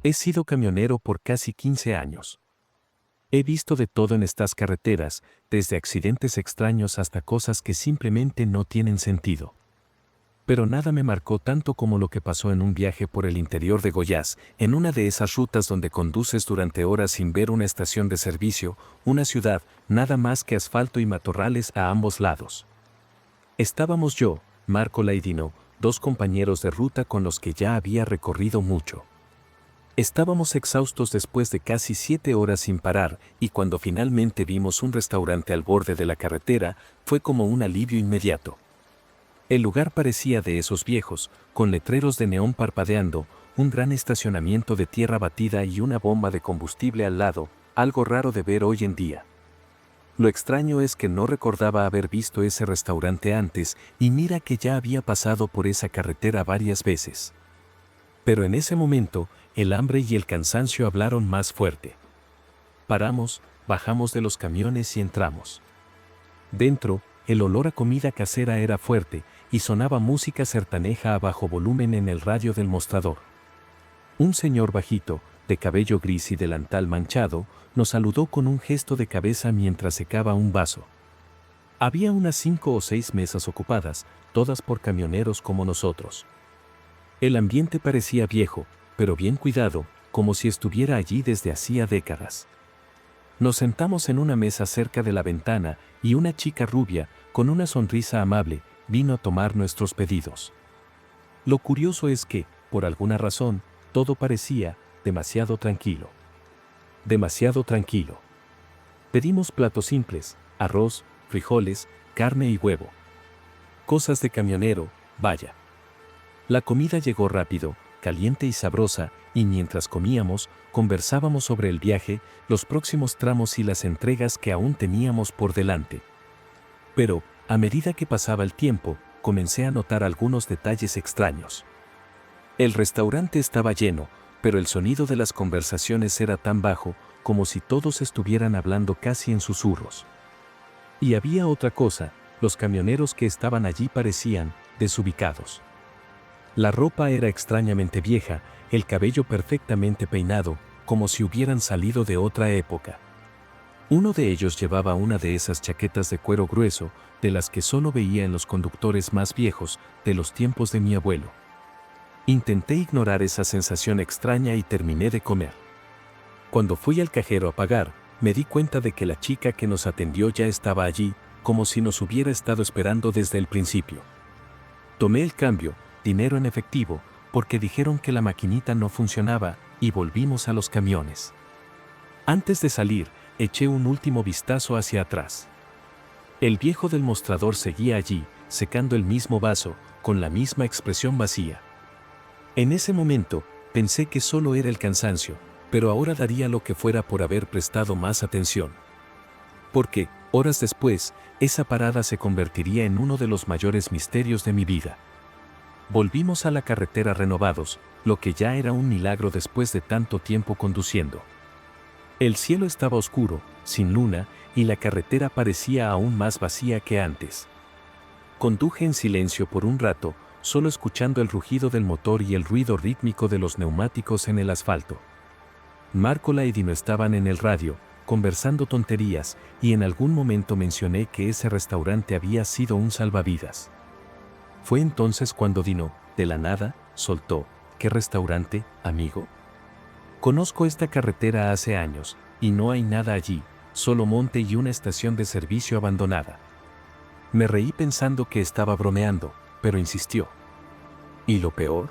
He sido camionero por casi 15 años. He visto de todo en estas carreteras, desde accidentes extraños hasta cosas que simplemente no tienen sentido. Pero nada me marcó tanto como lo que pasó en un viaje por el interior de Goiás, en una de esas rutas donde conduces durante horas sin ver una estación de servicio, una ciudad, nada más que asfalto y matorrales a ambos lados. Estábamos yo, Márcola y Dino, dos compañeros de ruta con los que ya había recorrido mucho. Estábamos exhaustos después de casi 7 horas sin parar, y cuando finalmente vimos un restaurante al borde de la carretera, fue como un alivio inmediato. El lugar parecía de esos viejos, con letreros de neón parpadeando, un gran estacionamiento de tierra batida y una bomba de combustible al lado, algo raro de ver hoy en día. Lo extraño es que no recordaba haber visto ese restaurante antes, y mira que ya había pasado por esa carretera varias veces. Pero en ese momento, el hambre y el cansancio hablaron más fuerte. Paramos, bajamos de los camiones y entramos. Dentro, el olor a comida casera era fuerte, y sonaba música sertaneja a bajo volumen en el radio del mostrador. Un señor bajito, de cabello gris y delantal manchado, nos saludó con un gesto de cabeza mientras secaba un vaso. Había unas 5 o 6 mesas ocupadas, todas por camioneros como nosotros. El ambiente parecía viejo, pero bien cuidado, como si estuviera allí desde hacía décadas. Nos sentamos en una mesa cerca de la ventana y una chica rubia, con una sonrisa amable, vino a tomar nuestros pedidos. Lo curioso es que, por alguna razón, todo parecía demasiado tranquilo. Demasiado tranquilo. Pedimos platos simples, arroz, frijoles, carne y huevo. Cosas de camionero, vaya. La comida llegó rápido, caliente y sabrosa, y mientras comíamos, conversábamos sobre el viaje, los próximos tramos y las entregas que aún teníamos por delante. Pero, a medida que pasaba el tiempo, comencé a notar algunos detalles extraños. El restaurante estaba lleno, pero el sonido de las conversaciones era tan bajo, como si todos estuvieran hablando casi en susurros. Y había otra cosa, los camioneros que estaban allí parecían desubicados. La ropa era extrañamente vieja, el cabello perfectamente peinado, como si hubieran salido de otra época. Uno de ellos llevaba una de esas chaquetas de cuero grueso, de las que solo veía en los conductores más viejos, de los tiempos de mi abuelo. Intenté ignorar esa sensación extraña y terminé de comer. Cuando fui al cajero a pagar, me di cuenta de que la chica que nos atendió ya estaba allí, como si nos hubiera estado esperando desde el principio. Tomé el cambio, dinero en efectivo, porque dijeron que la maquinita no funcionaba, y volvimos a los camiones. Antes de salir, eché un último vistazo hacia atrás. El viejo del mostrador seguía allí, secando el mismo vaso, con la misma expresión vacía. En ese momento, pensé que solo era el cansancio, pero ahora daría lo que fuera por haber prestado más atención. Porque, horas después, esa parada se convertiría en uno de los mayores misterios de mi vida. Volvimos a la carretera renovados, lo que ya era un milagro después de tanto tiempo conduciendo. El cielo estaba oscuro, sin luna, y la carretera parecía aún más vacía que antes. Conduje en silencio por un rato, solo escuchando el rugido del motor y el ruido rítmico de los neumáticos en el asfalto. Márcola y Dino estaban en el radio, conversando tonterías, y en algún momento mencioné que ese restaurante había sido un salvavidas. Fue entonces cuando Dino, de la nada, soltó: ¿qué restaurante, amigo? Conozco esta carretera hace años, y no hay nada allí, solo monte y una estación de servicio abandonada. Me reí pensando que estaba bromeando, pero insistió. ¿Y lo peor?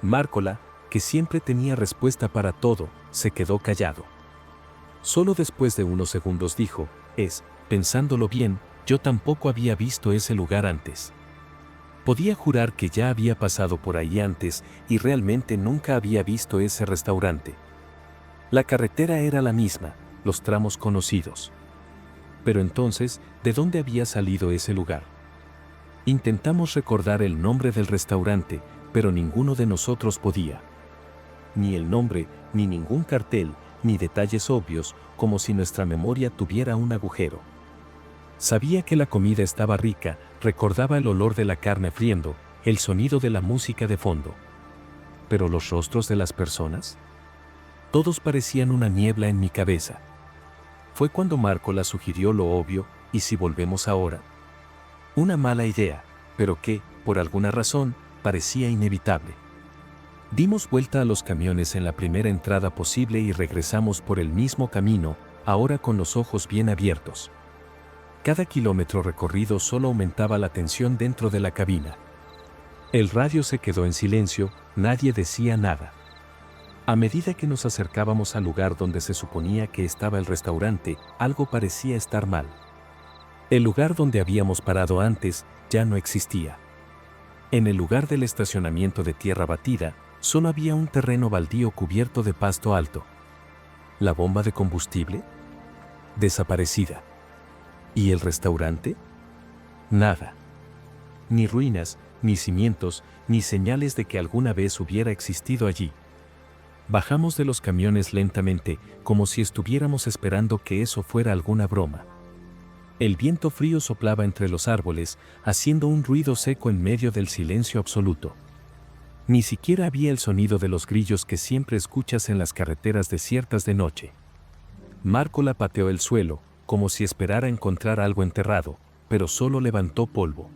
Márcola, que siempre tenía respuesta para todo, se quedó callado. Solo después de unos segundos dijo: pensándolo bien, yo tampoco había visto ese lugar antes. Podía jurar que ya había pasado por ahí antes y realmente nunca había visto ese restaurante. La carretera era la misma, los tramos conocidos. Pero entonces, ¿de dónde había salido ese lugar? Intentamos recordar el nombre del restaurante, pero ninguno de nosotros podía. Ni el nombre, ni ningún cartel, ni detalles obvios, como si nuestra memoria tuviera un agujero. Sabía que la comida estaba rica, recordaba el olor de la carne friendo, el sonido de la música de fondo. pero los rostros de las personas. Todos parecían una niebla en mi cabeza. Fue cuando Márcola sugirió lo obvio, ¿y si volvemos ahora? Una mala idea, pero que, por alguna razón, parecía inevitable. Dimos vuelta a los camiones en la primera entrada posible y regresamos por el mismo camino, ahora con los ojos bien abiertos. Cada kilómetro recorrido solo aumentaba la tensión dentro de la cabina. El radio se quedó en silencio, nadie decía nada. A medida que nos acercábamos al lugar donde se suponía que estaba el restaurante, algo parecía estar mal. El lugar donde habíamos parado antes ya no existía. En el lugar del estacionamiento de tierra batida, solo había un terreno baldío cubierto de pasto alto. ¿La bomba de combustible? Desaparecida. ¿Y el restaurante? Nada. Ni ruinas, ni cimientos, ni señales de que alguna vez hubiera existido allí. Bajamos de los camiones lentamente, como si estuviéramos esperando que eso fuera alguna broma. El viento frío soplaba entre los árboles, haciendo un ruido seco en medio del silencio absoluto. Ni siquiera había el sonido de los grillos que siempre escuchas en las carreteras desiertas de noche. Márcola pateó el suelo, como si esperara encontrar algo enterrado, pero solo levantó polvo.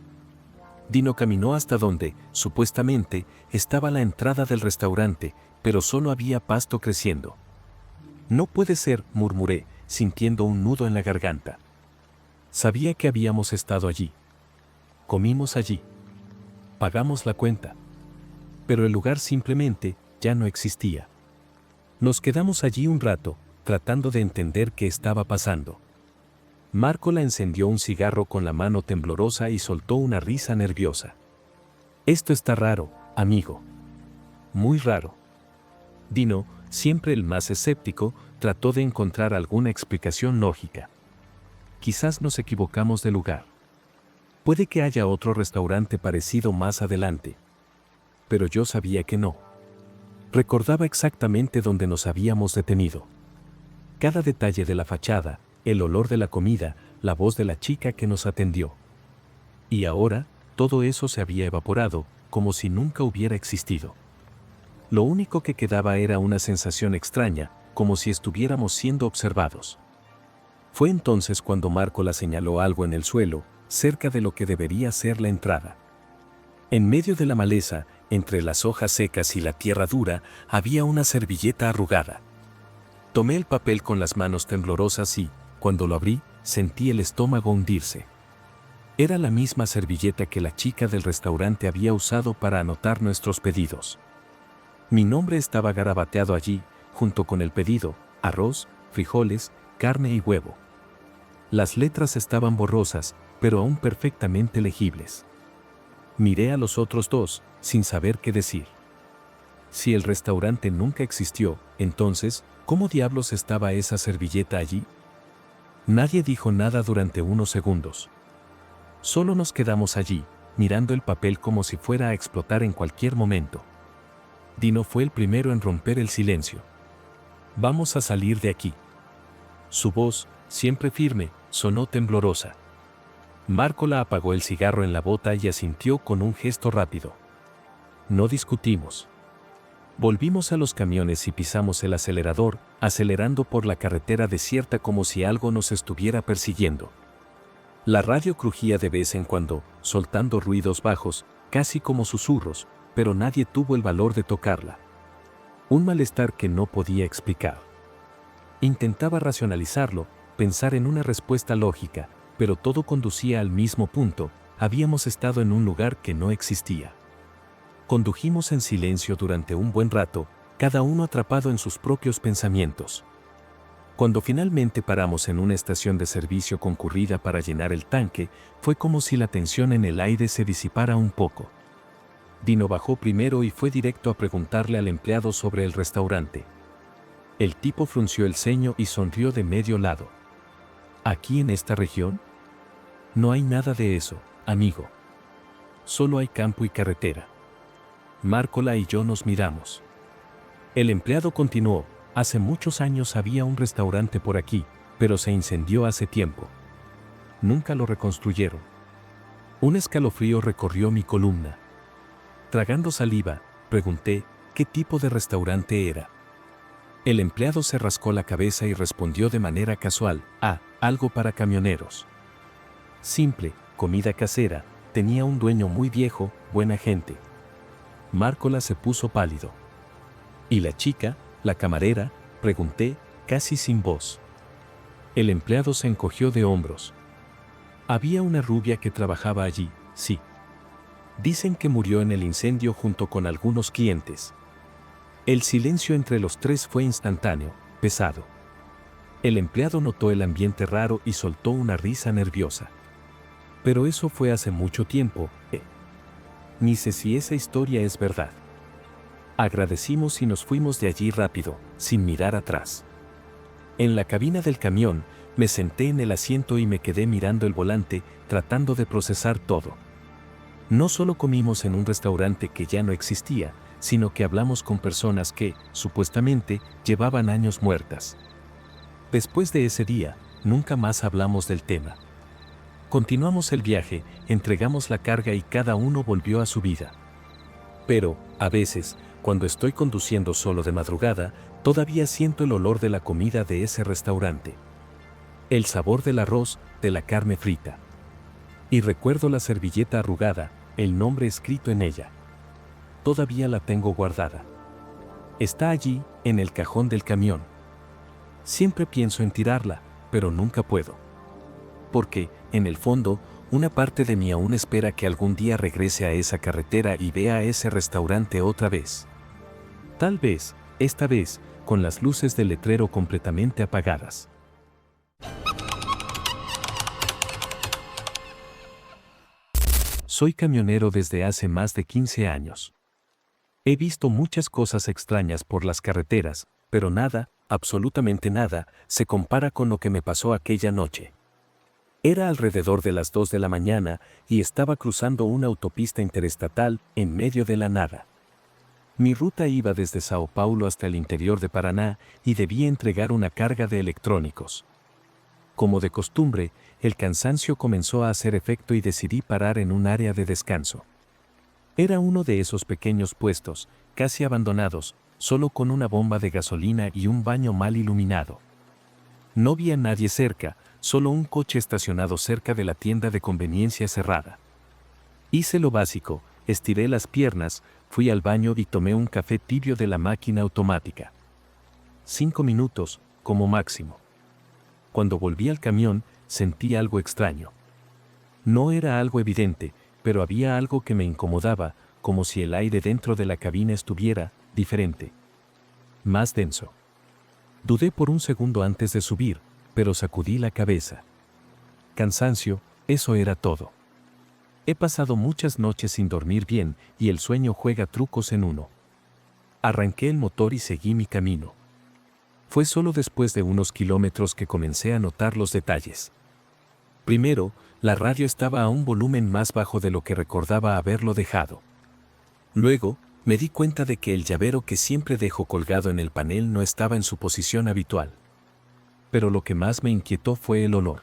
Dino caminó hasta donde, supuestamente, estaba la entrada del restaurante, pero solo había pasto creciendo. No puede ser, murmuré, sintiendo un nudo en la garganta. Sabía que habíamos estado allí. Comimos allí. Pagamos la cuenta. Pero el lugar simplemente ya no existía. Nos quedamos allí un rato, tratando de entender qué estaba pasando. Márcola encendió un cigarro con la mano temblorosa y soltó una risa nerviosa. Esto está raro, amigo. Muy raro. Dino, siempre el más escéptico, trató de encontrar alguna explicación lógica. Quizás nos equivocamos de lugar. Puede que haya otro restaurante parecido más adelante. Pero yo sabía que no. Recordaba exactamente dónde nos habíamos detenido. Cada detalle de la fachada, el olor de la comida, la voz de la chica que nos atendió. Y ahora, todo eso se había evaporado, como si nunca hubiera existido. Lo único que quedaba era una sensación extraña, como si estuviéramos siendo observados. Fue entonces cuando Márcola señaló algo en el suelo, cerca de lo que debería ser la entrada. En medio de la maleza, entre las hojas secas y la tierra dura, había una servilleta arrugada. Tomé el papel con las manos temblorosas y, cuando lo abrí, sentí el estómago hundirse. Era la misma servilleta que la chica del restaurante había usado para anotar nuestros pedidos. Mi nombre estaba garabateado allí, junto con el pedido: arroz, frijoles, carne y huevo. Las letras estaban borrosas, pero aún perfectamente legibles. Miré a los otros dos, sin saber qué decir. Si el restaurante nunca existió, entonces, ¿cómo diablos estaba esa servilleta allí? Nadie dijo nada durante unos segundos. Solo nos quedamos allí, mirando el papel como si fuera a explotar en cualquier momento. Dino fue el primero en romper el silencio. Vamos a salir de aquí. Su voz, siempre firme, sonó temblorosa. Márcola apagó el cigarro en la bota y asintió con un gesto rápido. No discutimos. Volvimos a los camiones y pisamos el acelerador, acelerando por la carretera desierta como si algo nos estuviera persiguiendo. La radio crujía de vez en cuando, soltando ruidos bajos, casi como susurros, pero nadie tuvo el valor de tocarla. Un malestar que no podía explicar. Intentaba racionalizarlo, pensar en una respuesta lógica, pero todo conducía al mismo punto: habíamos estado en un lugar que no existía. Condujimos en silencio durante un buen rato, cada uno atrapado en sus propios pensamientos. Cuando finalmente paramos en una estación de servicio concurrida para llenar el tanque, fue como si la tensión en el aire se disipara un poco. Dino bajó primero y fue directo a preguntarle al empleado sobre el restaurante. El tipo frunció el ceño y sonrió de medio lado. ¿Aquí en esta región? No hay nada de eso, amigo. Solo hay campo y carretera. Márcola y yo nos miramos. El empleado continuó: hace muchos años había un restaurante por aquí, pero se incendió hace tiempo. Nunca lo reconstruyeron. Un escalofrío recorrió mi columna. Tragando saliva, pregunté: ¿Qué tipo de restaurante era? El empleado se rascó la cabeza y respondió de manera casual: algo para camioneros. Simple, comida casera, tenía un dueño muy viejo, buena gente. Márcola se puso pálido. ¿Y la chica, la camarera?, pregunté, casi sin voz. El empleado se encogió de hombros. Había una rubia que trabajaba allí, sí. Dicen que murió en el incendio junto con algunos clientes. El silencio entre los tres fue instantáneo, pesado. El empleado notó el ambiente raro y soltó una risa nerviosa. Pero eso fue hace mucho tiempo, Ni sé si esa historia es verdad. Agradecimos y nos fuimos de allí rápido, sin mirar atrás. En la cabina del camión, me senté en el asiento y me quedé mirando el volante, tratando de procesar todo. No solo comimos en un restaurante que ya no existía, sino que hablamos con personas que, supuestamente, llevaban años muertas. Después de ese día, nunca más hablamos del tema. Continuamos el viaje, entregamos la carga y cada uno volvió a su vida. Pero, a veces, cuando estoy conduciendo solo de madrugada, todavía siento el olor de la comida de ese restaurante. El sabor del arroz, de la carne frita. Y recuerdo la servilleta arrugada, el nombre escrito en ella. Todavía la tengo guardada. Está allí, en el cajón del camión. Siempre pienso en tirarla, pero nunca puedo. Porque, en el fondo, una parte de mí aún espera que algún día regrese a esa carretera y vea a ese restaurante otra vez. Tal vez, esta vez, con las luces del letrero completamente apagadas. Soy camionero desde hace más de 15 años. He visto muchas cosas extrañas por las carreteras, pero nada, absolutamente nada, se compara con lo que me pasó aquella noche. Era alrededor de las 2 de la mañana y estaba cruzando una autopista interestatal en medio de la nada. Mi ruta iba desde Sao Paulo hasta el interior de Paraná y debía entregar una carga de electrónicos. Como de costumbre, el cansancio comenzó a hacer efecto y decidí parar en un área de descanso. Era uno de esos pequeños puestos, casi abandonados, solo con una bomba de gasolina y un baño mal iluminado. No vi a nadie cerca, solo un coche estacionado cerca de la tienda de conveniencia cerrada. Hice lo básico, estiré las piernas, fui al baño y tomé un café tibio de la máquina automática. 5 minutos, como máximo. Cuando volví al camión, sentí algo extraño. No era algo evidente, pero había algo que me incomodaba, como si el aire dentro de la cabina estuviera diferente. Más denso. Dudé por un segundo antes de subir, pero sacudí la cabeza. Cansancio, eso era todo. He pasado muchas noches sin dormir bien y el sueño juega trucos en uno. Arranqué el motor y seguí mi camino. Fue solo después de unos kilómetros que comencé a notar los detalles. Primero, la radio estaba a un volumen más bajo de lo que recordaba haberlo dejado. Luego, me di cuenta de que el llavero que siempre dejo colgado en el panel no estaba en su posición habitual. Pero lo que más me inquietó fue el olor.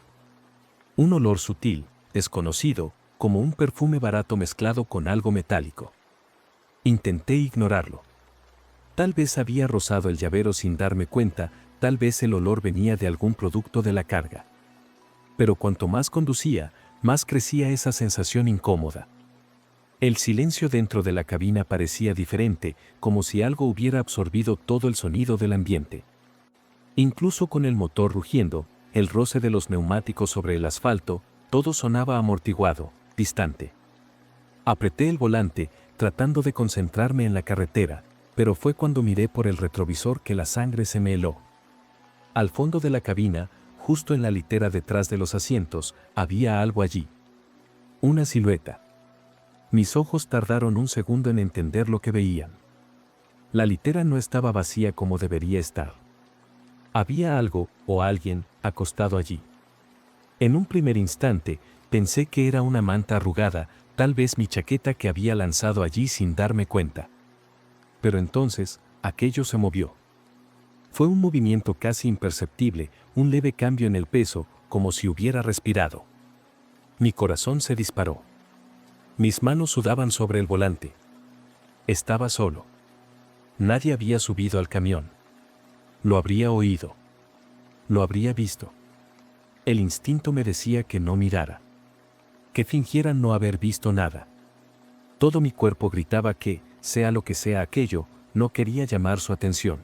Un olor sutil, desconocido, como un perfume barato mezclado con algo metálico. Intenté ignorarlo. Tal vez había rozado el llavero sin darme cuenta, tal vez el olor venía de algún producto de la carga. Pero cuanto más conducía, más crecía esa sensación incómoda. El silencio dentro de la cabina parecía diferente, como si algo hubiera absorbido todo el sonido del ambiente. Incluso con el motor rugiendo, el roce de los neumáticos sobre el asfalto, todo sonaba amortiguado, distante. Apreté el volante, tratando de concentrarme en la carretera, pero fue cuando miré por el retrovisor que la sangre se me heló. Al fondo de la cabina, justo en la litera detrás de los asientos, había algo allí. Una silueta. Mis ojos tardaron un segundo en entender lo que veían. La litera no estaba vacía como debería estar. Había algo, o alguien, acostado allí. En un primer instante, pensé que era una manta arrugada, tal vez mi chaqueta que había lanzado allí sin darme cuenta. Pero entonces, aquello se movió. Fue un movimiento casi imperceptible, un leve cambio en el peso, como si hubiera respirado. Mi corazón se disparó. Mis manos sudaban sobre el volante. Estaba solo. Nadie había subido al camión. Lo habría oído. Lo habría visto. El instinto me decía que no mirara. Que fingiera no haber visto nada. Todo mi cuerpo gritaba que, sea lo que sea aquello, no quería llamar su atención.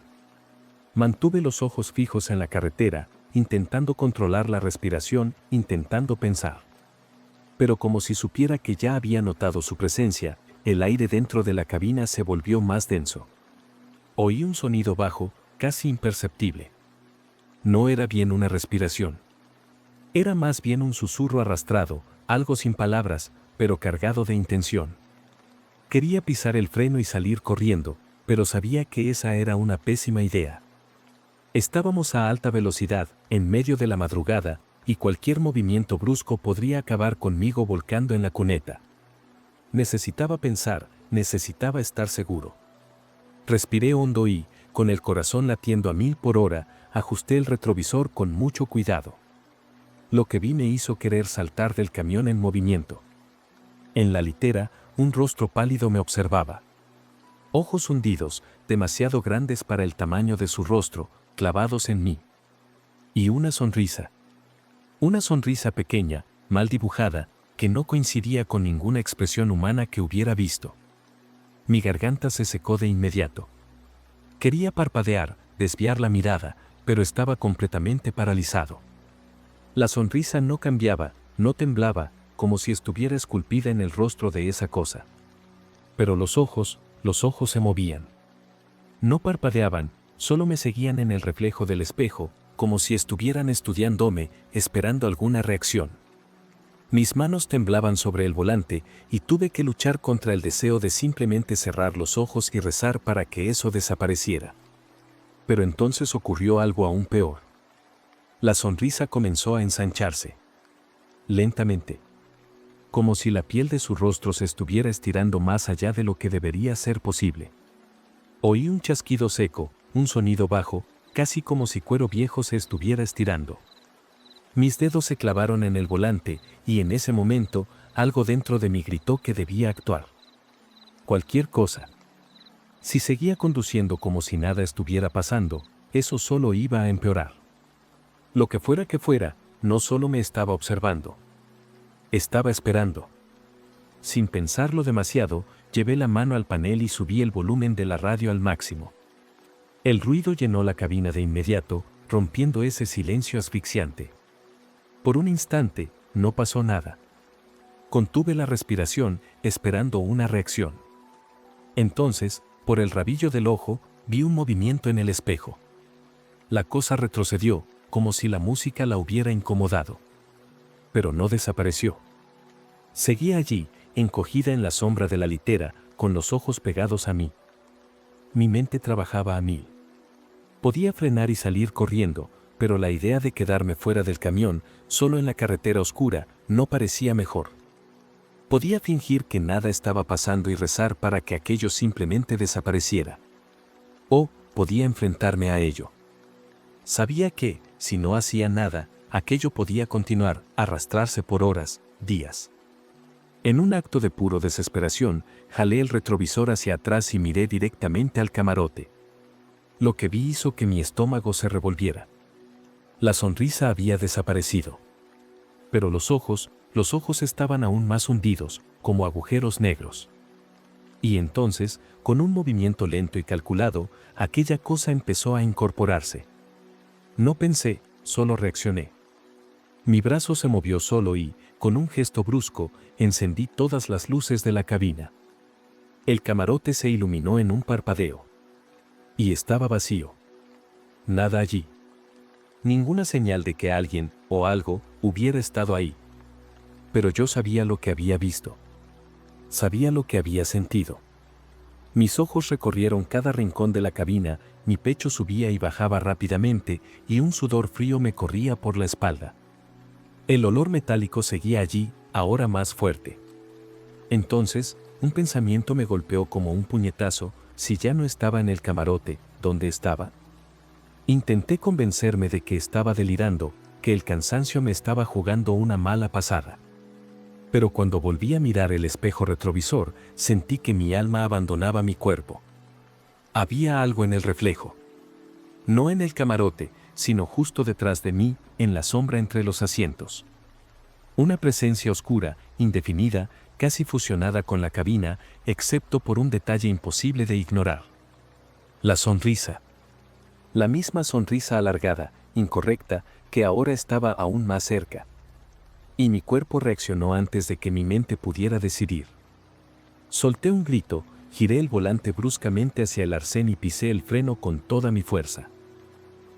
Mantuve los ojos fijos en la carretera, intentando controlar la respiración, intentando pensar. Pero como si supiera que ya había notado su presencia, el aire dentro de la cabina se volvió más denso. Oí un sonido bajo, casi imperceptible. No era bien una respiración. Era más bien un susurro arrastrado, algo sin palabras, pero cargado de intención. Quería pisar el freno y salir corriendo, pero sabía que esa era una pésima idea. Estábamos a alta velocidad, en medio de la madrugada, y cualquier movimiento brusco podría acabar conmigo volcando en la cuneta. Necesitaba pensar, necesitaba estar seguro. Respiré hondo y, con el corazón latiendo a 1000 por hora, ajusté el retrovisor con mucho cuidado. Lo que vi me hizo querer saltar del camión en movimiento. En la litera, un rostro pálido me observaba. Ojos hundidos, demasiado grandes para el tamaño de su rostro, clavados en mí. Y una sonrisa. Una sonrisa pequeña, mal dibujada, que no coincidía con ninguna expresión humana que hubiera visto. Mi garganta se secó de inmediato. Quería parpadear, desviar la mirada, pero estaba completamente paralizado. La sonrisa no cambiaba, no temblaba, como si estuviera esculpida en el rostro de esa cosa. Pero los ojos se movían. No parpadeaban, solo me seguían en el reflejo del espejo, como si estuvieran estudiándome, esperando alguna reacción. Mis manos temblaban sobre el volante y tuve que luchar contra el deseo de simplemente cerrar los ojos y rezar para que eso desapareciera. Pero entonces ocurrió algo aún peor. La sonrisa comenzó a ensancharse. Lentamente. Como si la piel de su rostro se estuviera estirando más allá de lo que debería ser posible. Oí un chasquido seco, un sonido bajo, casi como si cuero viejo se estuviera estirando. Mis dedos se clavaron en el volante, y en ese momento, algo dentro de mí gritó que debía actuar. Cualquier cosa. Si seguía conduciendo como si nada estuviera pasando, eso solo iba a empeorar. Lo que fuera, no solo me estaba observando. Estaba esperando. Sin pensarlo demasiado, llevé la mano al panel y subí el volumen de la radio al máximo. El ruido llenó la cabina de inmediato, rompiendo ese silencio asfixiante. Por un instante, no pasó nada. Contuve la respiración, esperando una reacción. Entonces, por el rabillo del ojo, vi un movimiento en el espejo. La cosa retrocedió, como si la música la hubiera incomodado. Pero no desapareció. Seguía allí, encogida en la sombra de la litera, con los ojos pegados a mí. Mi mente trabajaba a 1000. Podía frenar y salir corriendo, pero la idea de quedarme fuera del camión, solo en la carretera oscura, no parecía mejor. Podía fingir que nada estaba pasando y rezar para que aquello simplemente desapareciera. O podía enfrentarme a ello. Sabía que, si no hacía nada, aquello podía continuar, arrastrarse por horas, días. En un acto de puro desesperación, jalé el retrovisor hacia atrás y miré directamente al camarote. Lo que vi hizo que mi estómago se revolviera. La sonrisa había desaparecido. Pero los ojos estaban aún más hundidos, como agujeros negros. Y entonces, con un movimiento lento y calculado, aquella cosa empezó a incorporarse. No pensé, solo reaccioné. Mi brazo se movió solo y, con un gesto brusco, encendí todas las luces de la cabina. El camarote se iluminó en un parpadeo. Y estaba vacío. Nada allí. Ninguna señal de que alguien, o algo, hubiera estado ahí. Pero yo sabía lo que había visto. Sabía lo que había sentido. Mis ojos recorrieron cada rincón de la cabina, mi pecho subía y bajaba rápidamente, y un sudor frío me corría por la espalda. El olor metálico seguía allí, ahora más fuerte. Entonces, un pensamiento me golpeó como un puñetazo. Si ya no estaba en el camarote, ¿dónde estaba? Intenté convencerme de que estaba delirando, que el cansancio me estaba jugando una mala pasada. Pero cuando volví a mirar el espejo retrovisor, sentí que mi alma abandonaba mi cuerpo. Había algo en el reflejo. No en el camarote, sino justo detrás de mí, en la sombra entre los asientos. Una presencia oscura, indefinida, casi fusionada con la cabina, excepto por un detalle imposible de ignorar. La sonrisa. La misma sonrisa alargada, incorrecta, que ahora estaba aún más cerca. Y mi cuerpo reaccionó antes de que mi mente pudiera decidir. Solté un grito, giré el volante bruscamente hacia el arcén y pisé el freno con toda mi fuerza.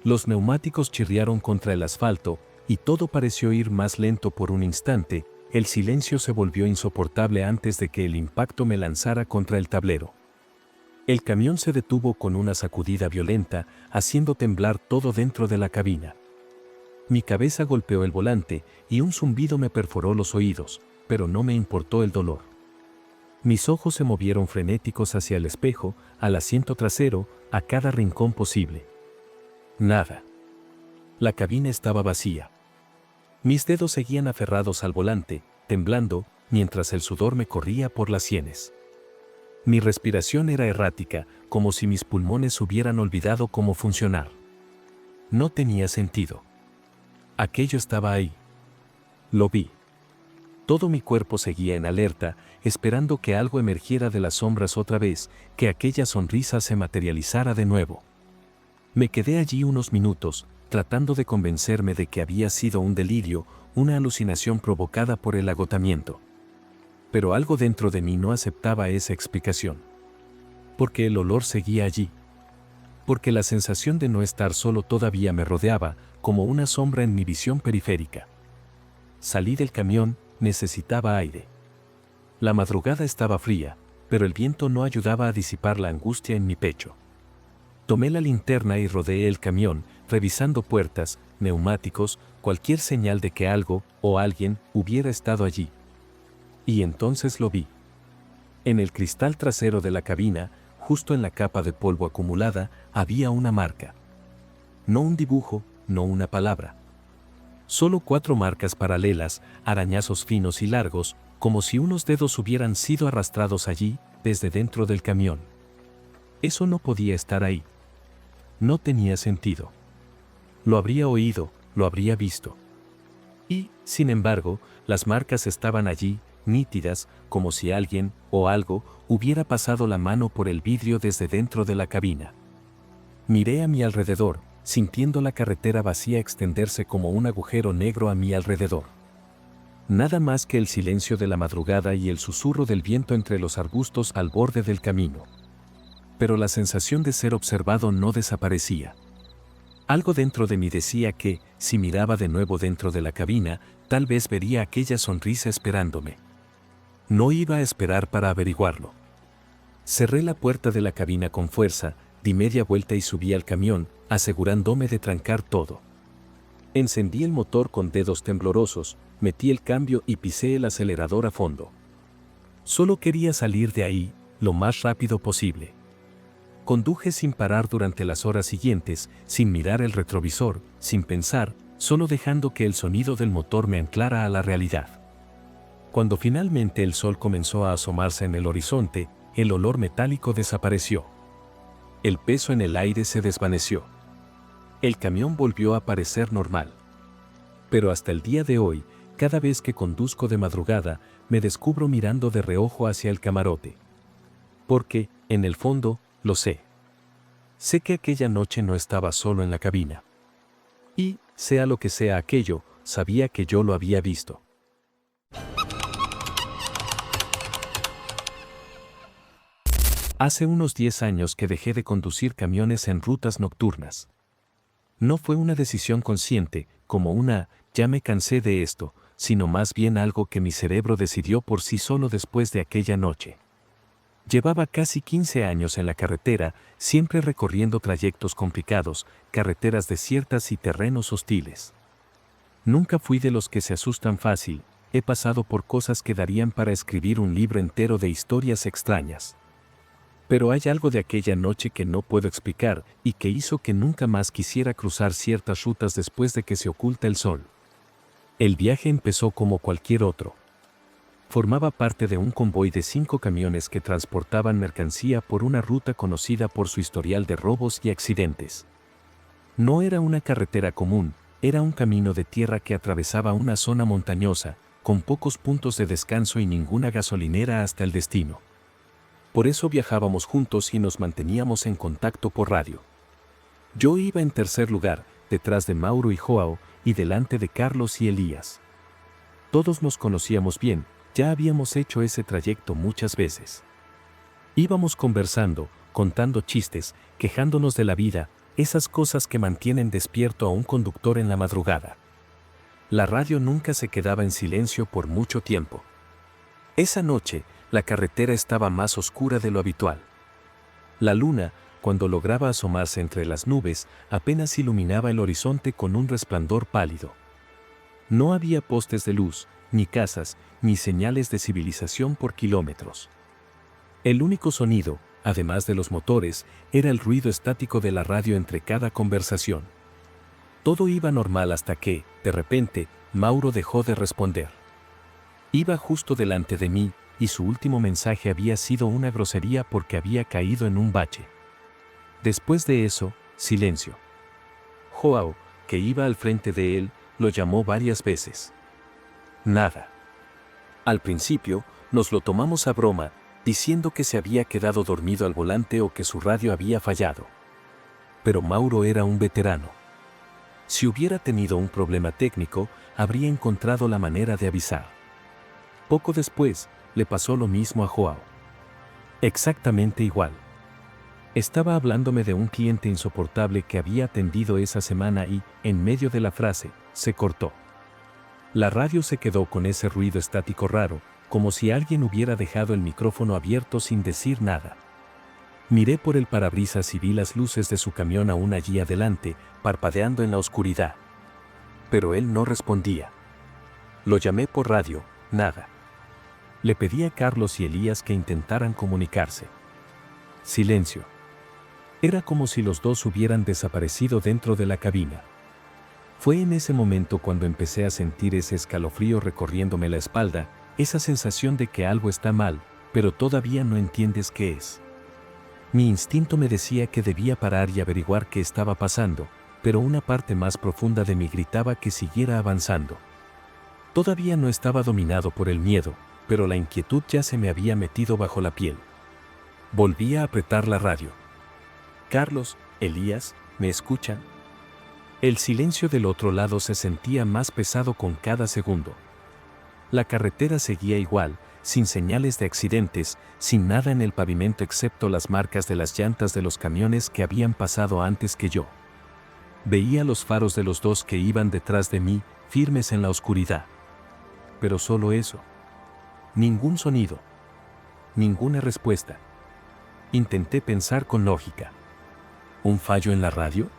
Los neumáticos chirriaron contra el asfalto, y todo pareció ir más lento por un instante. El silencio se volvió insoportable antes de que el impacto me lanzara contra el tablero. El camión se detuvo con una sacudida violenta, haciendo temblar todo dentro de la cabina. Mi cabeza golpeó el volante, y un zumbido me perforó los oídos, pero no me importó el dolor. Mis ojos se movieron frenéticos hacia el espejo, al asiento trasero, a cada rincón posible. Nada. La cabina estaba vacía. Mis dedos seguían aferrados al volante, temblando, mientras el sudor me corría por las sienes. Mi respiración era errática, como si mis pulmones hubieran olvidado cómo funcionar. No tenía sentido. Aquello estaba ahí. Lo vi. Todo mi cuerpo seguía en alerta, esperando que algo emergiera de las sombras otra vez, que aquella sonrisa se materializara de nuevo. Me quedé allí unos minutos, tratando de convencerme de que había sido un delirio, una alucinación provocada por el agotamiento. Pero algo dentro de mí no aceptaba esa explicación. Porque el olor seguía allí. Porque la sensación de no estar solo todavía me rodeaba, como una sombra en mi visión periférica. Salí del camión, necesitaba aire. La madrugada estaba fría, pero el viento no ayudaba a disipar la angustia en mi pecho. Tomé la linterna y rodeé el camión, revisando puertas, neumáticos, cualquier señal de que algo, o alguien, hubiera estado allí. Y entonces lo vi. En el cristal trasero de la cabina, justo en la capa de polvo acumulada, había una marca. No un dibujo, no una palabra. Solo 4 marcas paralelas, arañazos finos y largos, como si unos dedos hubieran sido arrastrados allí, desde dentro del camión. Eso no podía estar ahí. No tenía sentido. Lo habría oído, lo habría visto. Y, sin embargo, las marcas estaban allí, nítidas, como si alguien, o algo, hubiera pasado la mano por el vidrio desde dentro de la cabina. Miré a mi alrededor, sintiendo la carretera vacía extenderse como un agujero negro a mi alrededor. Nada más que el silencio de la madrugada y el susurro del viento entre los arbustos al borde del camino. Pero la sensación de ser observado no desaparecía. Algo dentro de mí decía que, si miraba de nuevo dentro de la cabina, tal vez vería aquella sonrisa esperándome. No iba a esperar para averiguarlo. Cerré la puerta de la cabina con fuerza, di media vuelta y subí al camión, asegurándome de trancar todo. Encendí el motor con dedos temblorosos, metí el cambio y pisé el acelerador a fondo. Solo quería salir de ahí, lo más rápido posible. Conduje sin parar durante las horas siguientes, sin mirar el retrovisor, sin pensar, solo dejando que el sonido del motor me anclara a la realidad. Cuando finalmente el sol comenzó a asomarse en el horizonte, el olor metálico desapareció. El peso en el aire se desvaneció. El camión volvió a parecer normal. Pero hasta el día de hoy, cada vez que conduzco de madrugada, me descubro mirando de reojo hacia el camarote. Porque, en el fondo, lo sé. Sé que aquella noche no estaba solo en la cabina. Y, sea lo que sea aquello, sabía que yo lo había visto. Hace unos 10 años que dejé de conducir camiones en rutas nocturnas. No fue una decisión consciente, como ya me cansé de esto, sino más bien algo que mi cerebro decidió por sí solo después de aquella noche. Llevaba casi 15 años en la carretera, siempre recorriendo trayectos complicados, carreteras desiertas y terrenos hostiles. Nunca fui de los que se asustan fácil, he pasado por cosas que darían para escribir un libro entero de historias extrañas. Pero hay algo de aquella noche que no puedo explicar y que hizo que nunca más quisiera cruzar ciertas rutas después de que se oculta el sol. El viaje empezó como cualquier otro. Formaba parte de un convoy de 5 camiones que transportaban mercancía por una ruta conocida por su historial de robos y accidentes. No era una carretera común, era un camino de tierra que atravesaba una zona montañosa, con pocos puntos de descanso y ninguna gasolinera hasta el destino. Por eso viajábamos juntos y nos manteníamos en contacto por radio. Yo iba en tercer lugar, detrás de Mauro y Joao, y delante de Carlos y Elías. Todos nos conocíamos bien, ya habíamos hecho ese trayecto muchas veces. Íbamos conversando, contando chistes, quejándonos de la vida, esas cosas que mantienen despierto a un conductor en la madrugada. La radio nunca se quedaba en silencio por mucho tiempo. Esa noche, la carretera estaba más oscura de lo habitual. La luna, cuando lograba asomarse entre las nubes, apenas iluminaba el horizonte con un resplandor pálido. No había postes de luz, ni casas, ni señales de civilización por kilómetros. El único sonido, además de los motores, era el ruido estático de la radio entre cada conversación. Todo iba normal hasta que, de repente, Mauro dejó de responder. Iba justo delante de mí, y su último mensaje había sido una grosería porque había caído en un bache. Después de eso, silencio. Joao, que iba al frente de él, lo llamó varias veces. Nada. Al principio, nos lo tomamos a broma, diciendo que se había quedado dormido al volante o que su radio había fallado. Pero Mauro era un veterano. Si hubiera tenido un problema técnico, habría encontrado la manera de avisar. Poco después, le pasó lo mismo a Joao. Exactamente igual. Estaba hablándome de un cliente insoportable que había atendido esa semana y, en medio de la frase, se cortó. La radio se quedó con ese ruido estático raro, como si alguien hubiera dejado el micrófono abierto sin decir nada. Miré por el parabrisas y vi las luces de su camión aún allí adelante, parpadeando en la oscuridad. Pero él no respondía. Lo llamé por radio, nada. Le pedí a Carlos y Elías que intentaran comunicarse. Silencio. Era como si los dos hubieran desaparecido dentro de la cabina. Fue en ese momento cuando empecé a sentir ese escalofrío recorriéndome la espalda, esa sensación de que algo está mal, pero todavía no entiendes qué es. Mi instinto me decía que debía parar y averiguar qué estaba pasando, pero una parte más profunda de mí gritaba que siguiera avanzando. Todavía no estaba dominado por el miedo, pero la inquietud ya se me había metido bajo la piel. Volví a apretar la radio. Carlos, Elías, ¿me escuchan? El silencio del otro lado se sentía más pesado con cada segundo. La carretera seguía igual, sin señales de accidentes, sin nada en el pavimento excepto las marcas de las llantas de los camiones que habían pasado antes que yo. Veía los faros de los dos que iban detrás de mí, firmes en la oscuridad. Pero solo eso. Ningún sonido. Ninguna respuesta. Intenté pensar con lógica. ¿Un fallo en la radio?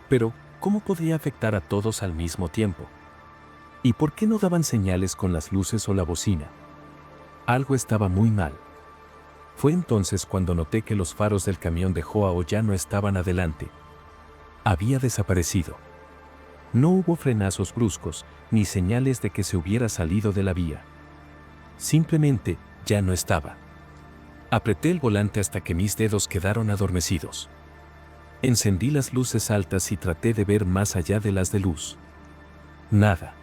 Pero, ¿cómo podría afectar a todos al mismo tiempo? ¿Y por qué no daban señales con las luces o la bocina? Algo estaba muy mal. Fue entonces cuando noté que los faros del camión de Joao ya no estaban adelante. Había desaparecido. No hubo frenazos bruscos, ni señales de que se hubiera salido de la vía. Simplemente, ya no estaba. Apreté el volante hasta que mis dedos quedaron adormecidos. Encendí las luces altas y traté de ver más allá de las de luz. Nada.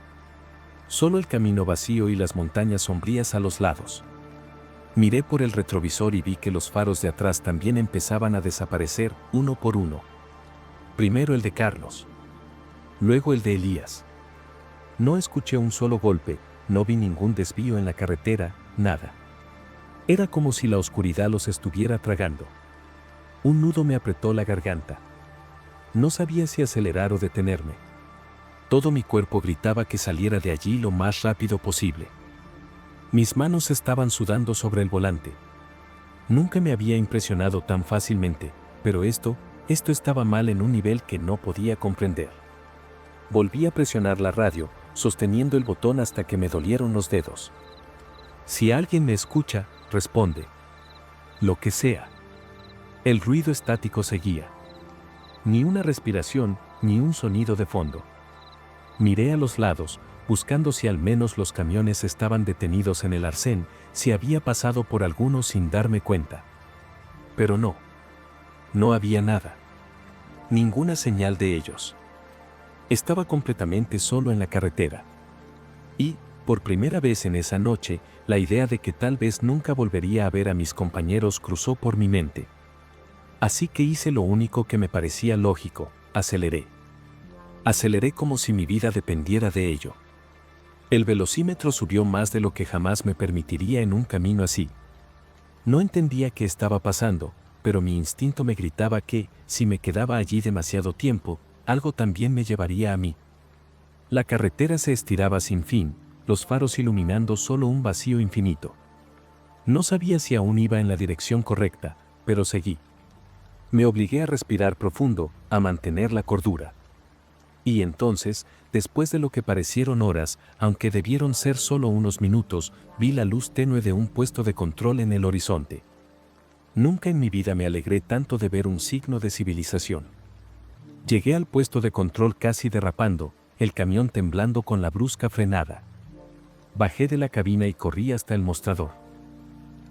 Solo el camino vacío y las montañas sombrías a los lados. Miré por el retrovisor y vi que los faros de atrás también empezaban a desaparecer, uno por uno. Primero el de Carlos. Luego el de Elías. No escuché un solo golpe, no vi ningún desvío en la carretera, nada. Era como si la oscuridad los estuviera tragando. Un nudo me apretó la garganta. No sabía si acelerar o detenerme. Todo mi cuerpo gritaba que saliera de allí lo más rápido posible. Mis manos estaban sudando sobre el volante. Nunca me había impresionado tan fácilmente, pero esto estaba mal en un nivel que no podía comprender. Volví a presionar la radio, sosteniendo el botón hasta que me dolieron los dedos. Si alguien me escucha, responde. Lo que sea. El ruido estático seguía. Ni una respiración, ni un sonido de fondo. Miré a los lados, buscando si al menos los camiones estaban detenidos en el arcén, si había pasado por alguno sin darme cuenta. Pero no. No había nada. Ninguna señal de ellos. Estaba completamente solo en la carretera. Y, por primera vez en esa noche, la idea de que tal vez nunca volvería a ver a mis compañeros cruzó por mi mente. Así que hice lo único que me parecía lógico: aceleré. Aceleré como si mi vida dependiera de ello. El velocímetro subió más de lo que jamás me permitiría en un camino así. No entendía qué estaba pasando, pero mi instinto me gritaba que, si me quedaba allí demasiado tiempo, algo también me llevaría a mí. La carretera se estiraba sin fin, los faros iluminando solo un vacío infinito. No sabía si aún iba en la dirección correcta, pero seguí. Me obligué a respirar profundo, a mantener la cordura. Y entonces, después de lo que parecieron horas, aunque debieron ser solo unos minutos, vi la luz tenue de un puesto de control en el horizonte. Nunca en mi vida me alegré tanto de ver un signo de civilización. Llegué al puesto de control casi derrapando, el camión temblando con la brusca frenada. Bajé de la cabina y corrí hasta el mostrador.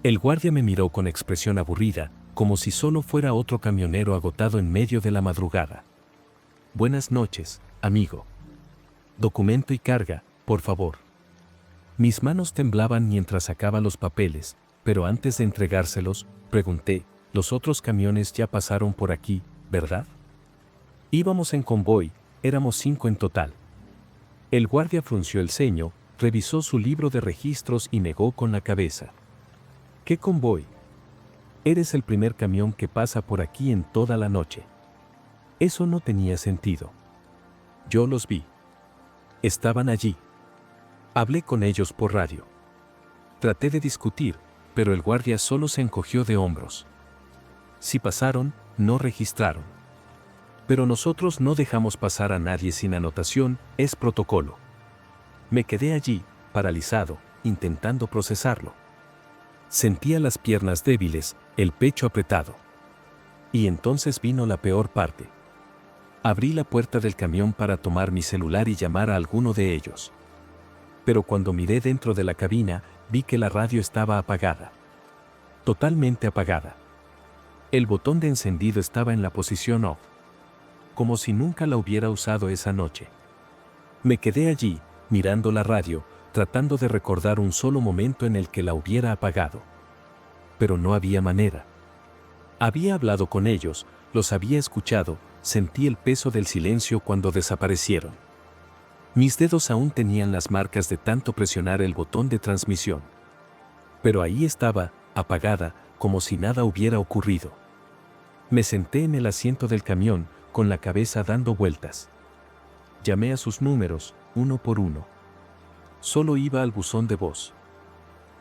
El guardia me miró con expresión aburrida, como si solo fuera otro camionero agotado en medio de la madrugada. Buenas noches, amigo. Documento y carga, por favor. Mis manos temblaban mientras sacaba los papeles, pero antes de entregárselos, pregunté: los otros camiones ya pasaron por aquí, ¿verdad? Íbamos en convoy, éramos 5 en total. El guardia frunció el ceño, revisó su libro de registros y negó con la cabeza. ¿Qué convoy? Eres el primer camión que pasa por aquí en toda la noche. Eso no tenía sentido. Yo los vi. Estaban allí. Hablé con ellos por radio. Traté de discutir, pero el guardia solo se encogió de hombros. Si pasaron, no registraron. Pero nosotros no dejamos pasar a nadie sin anotación, es protocolo. Me quedé allí, paralizado, intentando procesarlo. Sentía las piernas débiles, el pecho apretado. Y entonces vino la peor parte. Abrí la puerta del camión para tomar mi celular y llamar a alguno de ellos. Pero cuando miré dentro de la cabina, vi que la radio estaba apagada. Totalmente apagada. El botón de encendido estaba en la posición off. Como si nunca la hubiera usado esa noche. Me quedé allí, mirando la radio, tratando de recordar un solo momento en el que la hubiera apagado. Pero no había manera. Había hablado con ellos, los había escuchado, sentí el peso del silencio cuando desaparecieron. Mis dedos aún tenían las marcas de tanto presionar el botón de transmisión. Pero ahí estaba, apagada, como si nada hubiera ocurrido. Me senté en el asiento del camión, con la cabeza dando vueltas. Llamé a sus números, uno por uno. Solo iba al buzón de voz.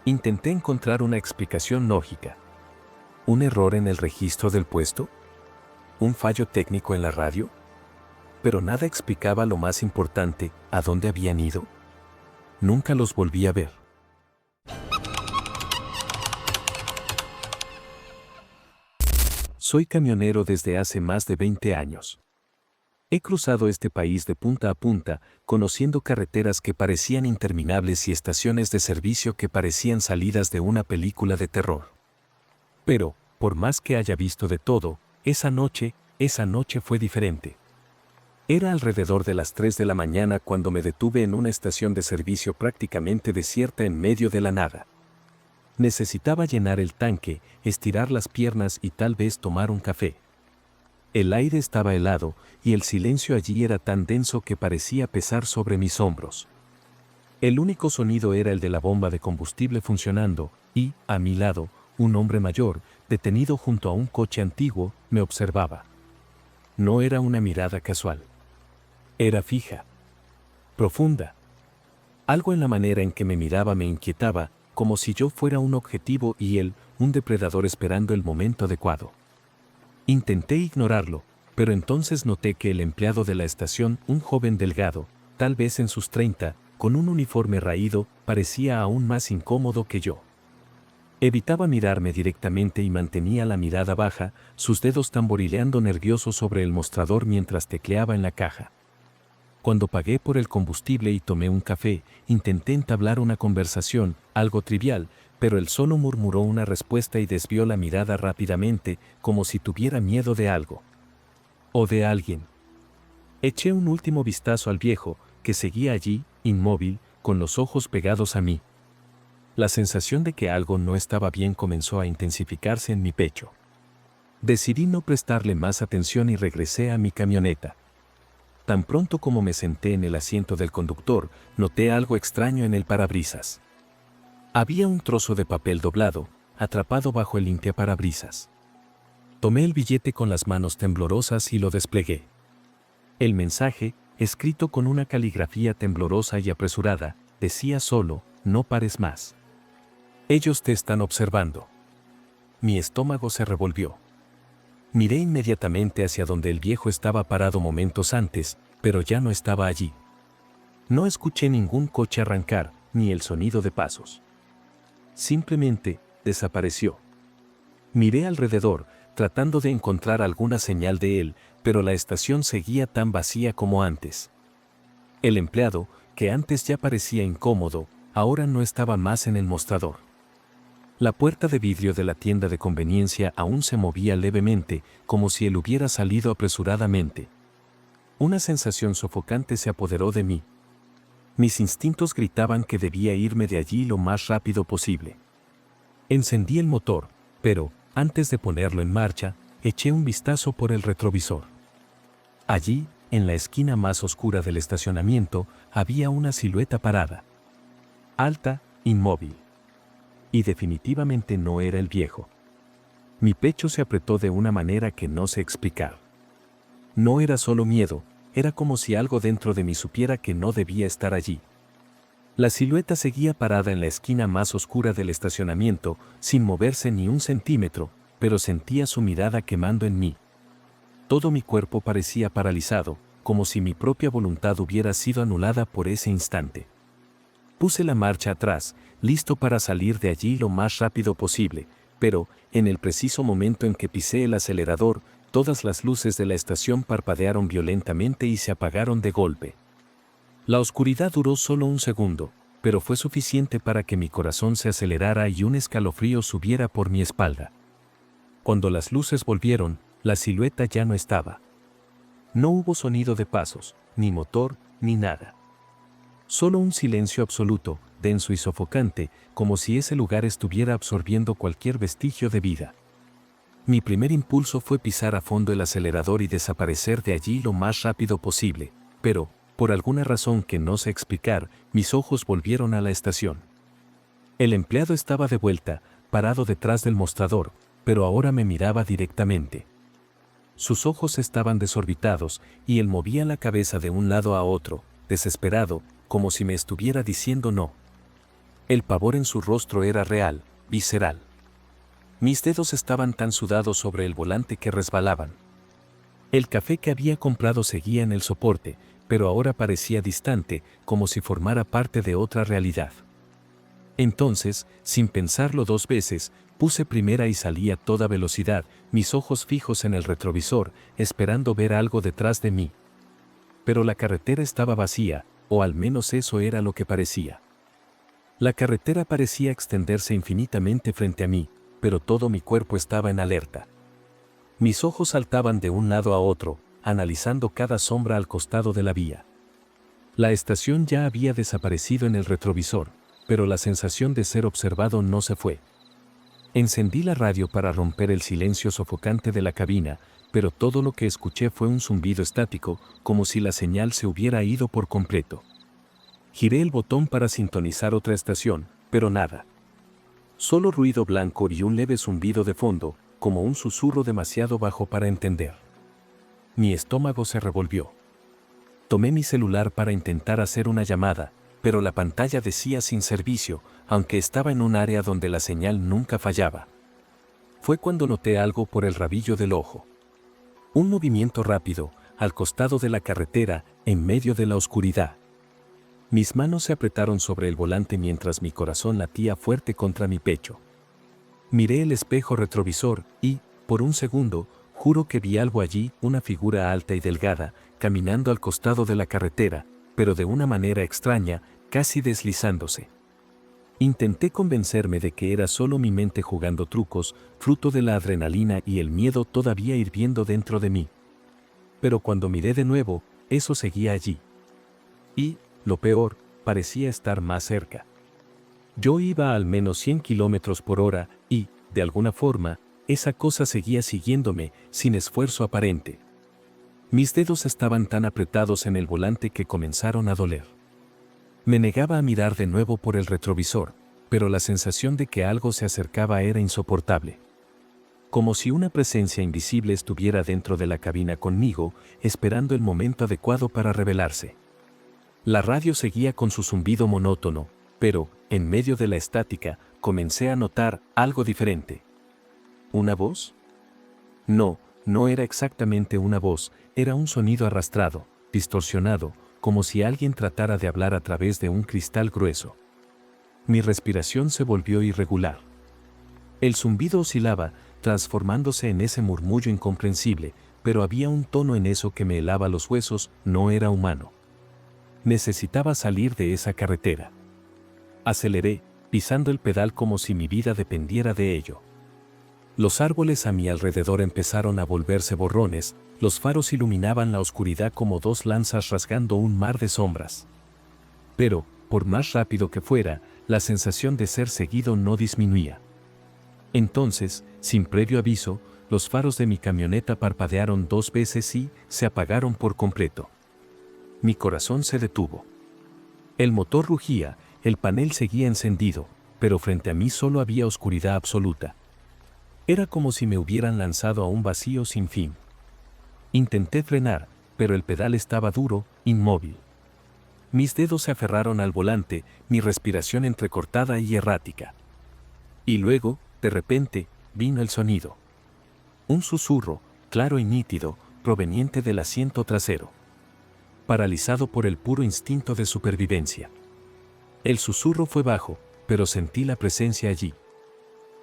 Intenté encontrar una explicación lógica. ¿Un error en el registro del puesto? ¿Un fallo técnico en la radio? Pero nada explicaba lo más importante: ¿a dónde habían ido? Nunca los volví a ver. Soy camionero desde hace más de 20 años. He cruzado este país de punta a punta, conociendo carreteras que parecían interminables y estaciones de servicio que parecían salidas de una película de terror. Pero, por más que haya visto de todo, esa noche fue diferente. Era alrededor de las 3 de la mañana cuando me detuve en una estación de servicio prácticamente desierta en medio de la nada. Necesitaba llenar el tanque, estirar las piernas y tal vez tomar un café. El aire estaba helado y el silencio allí era tan denso que parecía pesar sobre mis hombros. El único sonido era el de la bomba de combustible funcionando y, a mi lado, un hombre mayor, detenido junto a un coche antiguo, me observaba. No era una mirada casual. Era fija. Profunda. Algo en la manera en que me miraba me inquietaba, como si yo fuera un objetivo y él, un depredador esperando el momento adecuado. Intenté ignorarlo, pero entonces noté que el empleado de la estación, un joven delgado, tal vez en sus 30, con un uniforme raído, parecía aún más incómodo que yo. Evitaba mirarme directamente y mantenía la mirada baja, sus dedos tamborileando nerviosos sobre el mostrador mientras tecleaba en la caja. Cuando pagué por el combustible y tomé un café, intenté entablar una conversación, algo trivial, pero él solo murmuró una respuesta y desvió la mirada rápidamente, como si tuviera miedo de algo. O de alguien. Eché un último vistazo al viejo, que seguía allí, inmóvil, con los ojos pegados a mí. La sensación de que algo no estaba bien comenzó a intensificarse en mi pecho. Decidí no prestarle más atención y regresé a mi camioneta. Tan pronto como me senté en el asiento del conductor, noté algo extraño en el parabrisas. Había un trozo de papel doblado, atrapado bajo el limpiaparabrisas. Tomé el billete con las manos temblorosas y lo desplegué. El mensaje, escrito con una caligrafía temblorosa y apresurada, decía solo: no pares más. Ellos te están observando. Mi estómago se revolvió. Miré inmediatamente hacia donde el viejo estaba parado momentos antes, pero ya no estaba allí. No escuché ningún coche arrancar, ni el sonido de pasos. Simplemente, desapareció. Miré alrededor, tratando de encontrar alguna señal de él, pero la estación seguía tan vacía como antes. El empleado, que antes ya parecía incómodo, ahora no estaba más en el mostrador. La puerta de vidrio de la tienda de conveniencia aún se movía levemente, como si él hubiera salido apresuradamente. Una sensación sofocante se apoderó de mí. Mis instintos gritaban que debía irme de allí lo más rápido posible. Encendí el motor, pero, antes de ponerlo en marcha, eché un vistazo por el retrovisor. Allí, en la esquina más oscura del estacionamiento, había una silueta parada. Alta, inmóvil. Y definitivamente no era el viejo. Mi pecho se apretó de una manera que no sé explicar. No era solo miedo, era como si algo dentro de mí supiera que no debía estar allí. La silueta seguía parada en la esquina más oscura del estacionamiento, sin moverse ni un centímetro, pero sentía su mirada quemando en mí. Todo mi cuerpo parecía paralizado, como si mi propia voluntad hubiera sido anulada por ese instante. Puse la marcha atrás, listo para salir de allí lo más rápido posible, pero, en el preciso momento en que pisé el acelerador, todas las luces de la estación parpadearon violentamente y se apagaron de golpe. La oscuridad duró solo un segundo, pero fue suficiente para que mi corazón se acelerara y un escalofrío subiera por mi espalda. Cuando las luces volvieron, la silueta ya no estaba. No hubo sonido de pasos, ni motor, ni nada. Solo un silencio absoluto, denso y sofocante, como si ese lugar estuviera absorbiendo cualquier vestigio de vida. Mi primer impulso fue pisar a fondo el acelerador y desaparecer de allí lo más rápido posible, pero, por alguna razón que no sé explicar, mis ojos volvieron a la estación. El empleado estaba de vuelta, parado detrás del mostrador, pero ahora me miraba directamente. Sus ojos estaban desorbitados y él movía la cabeza de un lado a otro, desesperado, como si me estuviera diciendo no. El pavor en su rostro era real, visceral. Mis dedos estaban tan sudados sobre el volante que resbalaban. El café que había comprado seguía en el soporte, pero ahora parecía distante, como si formara parte de otra realidad. Entonces, sin pensarlo dos veces, puse primera y salí a toda velocidad, mis ojos fijos en el retrovisor, esperando ver algo detrás de mí. Pero la carretera estaba vacía, o al menos eso era lo que parecía. La carretera parecía extenderse infinitamente frente a mí, pero todo mi cuerpo estaba en alerta. Mis ojos saltaban de un lado a otro, analizando cada sombra al costado de la vía. La estación ya había desaparecido en el retrovisor, pero la sensación de ser observado no se fue. Encendí la radio para romper el silencio sofocante de la cabina, pero todo lo que escuché fue un zumbido estático, como si la señal se hubiera ido por completo. Giré el botón para sintonizar otra estación, pero nada. Solo ruido blanco y un leve zumbido de fondo, como un susurro demasiado bajo para entender. Mi estómago se revolvió. Tomé mi celular para intentar hacer una llamada, pero la pantalla decía sin servicio, aunque estaba en un área donde la señal nunca fallaba. Fue cuando noté algo por el rabillo del ojo. Un movimiento rápido, al costado de la carretera, en medio de la oscuridad. Mis manos se apretaron sobre el volante mientras mi corazón latía fuerte contra mi pecho. Miré el espejo retrovisor y, por un segundo, juro que vi algo allí, una figura alta y delgada, caminando al costado de la carretera, pero de una manera extraña, casi deslizándose. Intenté convencerme de que era solo mi mente jugando trucos, fruto de la adrenalina y el miedo todavía hirviendo dentro de mí. Pero cuando miré de nuevo, eso seguía allí. Y, lo peor, parecía estar más cerca. Yo iba a al menos 100 kilómetros por hora y, de alguna forma, esa cosa seguía siguiéndome, sin esfuerzo aparente. Mis dedos estaban tan apretados en el volante que comenzaron a doler. Me negaba a mirar de nuevo por el retrovisor, pero la sensación de que algo se acercaba era insoportable. Como si una presencia invisible estuviera dentro de la cabina conmigo, esperando el momento adecuado para revelarse. La radio seguía con su zumbido monótono, pero, en medio de la estática, comencé a notar algo diferente. ¿Una voz? No, no era exactamente una voz, era un sonido arrastrado, distorsionado, como si alguien tratara de hablar a través de un cristal grueso. Mi respiración se volvió irregular. El zumbido oscilaba, transformándose en ese murmullo incomprensible, pero había un tono en eso que me helaba los huesos, no era humano. Necesitaba salir de esa carretera. Aceleré, pisando el pedal como si mi vida dependiera de ello. Los árboles a mi alrededor empezaron a volverse borrones, los faros iluminaban la oscuridad como dos lanzas rasgando un mar de sombras. Pero, por más rápido que fuera, la sensación de ser seguido no disminuía. Entonces, sin previo aviso, los faros de mi camioneta parpadearon 2 veces y se apagaron por completo. Mi corazón se detuvo. El motor rugía, el panel seguía encendido, pero frente a mí solo había oscuridad absoluta. Era como si me hubieran lanzado a un vacío sin fin. Intenté frenar, pero el pedal estaba duro, inmóvil. Mis dedos se aferraron al volante, mi respiración entrecortada y errática. Y luego, de repente, vino el sonido. Un susurro, claro y nítido, proveniente del asiento trasero. Paralizado por el puro instinto de supervivencia. El susurro fue bajo, pero sentí la presencia allí.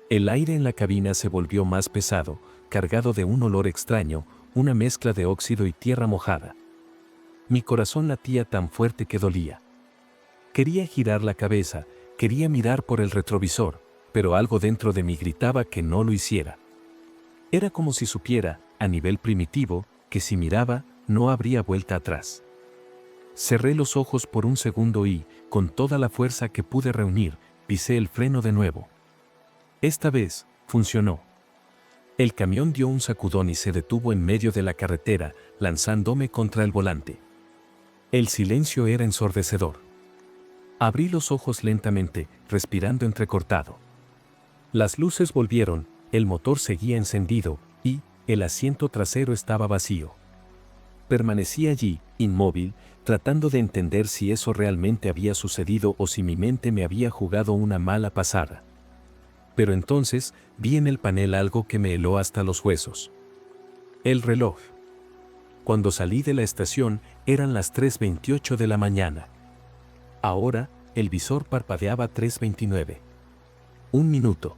El aire en la cabina se volvió más pesado, cargado de un olor extraño, una mezcla de óxido y tierra mojada. Mi corazón latía tan fuerte que dolía. Quería girar la cabeza, quería mirar por el retrovisor, pero algo dentro de mí gritaba que no lo hiciera. Era como si supiera, a nivel primitivo, que si miraba, no habría vuelta atrás. Cerré los ojos por un segundo y, con toda la fuerza que pude reunir, pisé el freno de nuevo. Esta vez, funcionó. El camión dio un sacudón y se detuvo en medio de la carretera, lanzándome contra el volante. El silencio era ensordecedor. Abrí los ojos lentamente, respirando entrecortado. Las luces volvieron, el motor seguía encendido, y el asiento trasero estaba vacío. Permanecí allí, inmóvil, tratando de entender si eso realmente había sucedido o si mi mente me había jugado una mala pasada. Pero entonces, vi en el panel algo que me heló hasta los huesos. El reloj. Cuando salí de la estación, eran las 3:28 de la mañana. Ahora, el visor parpadeaba 3:29. 1 minuto.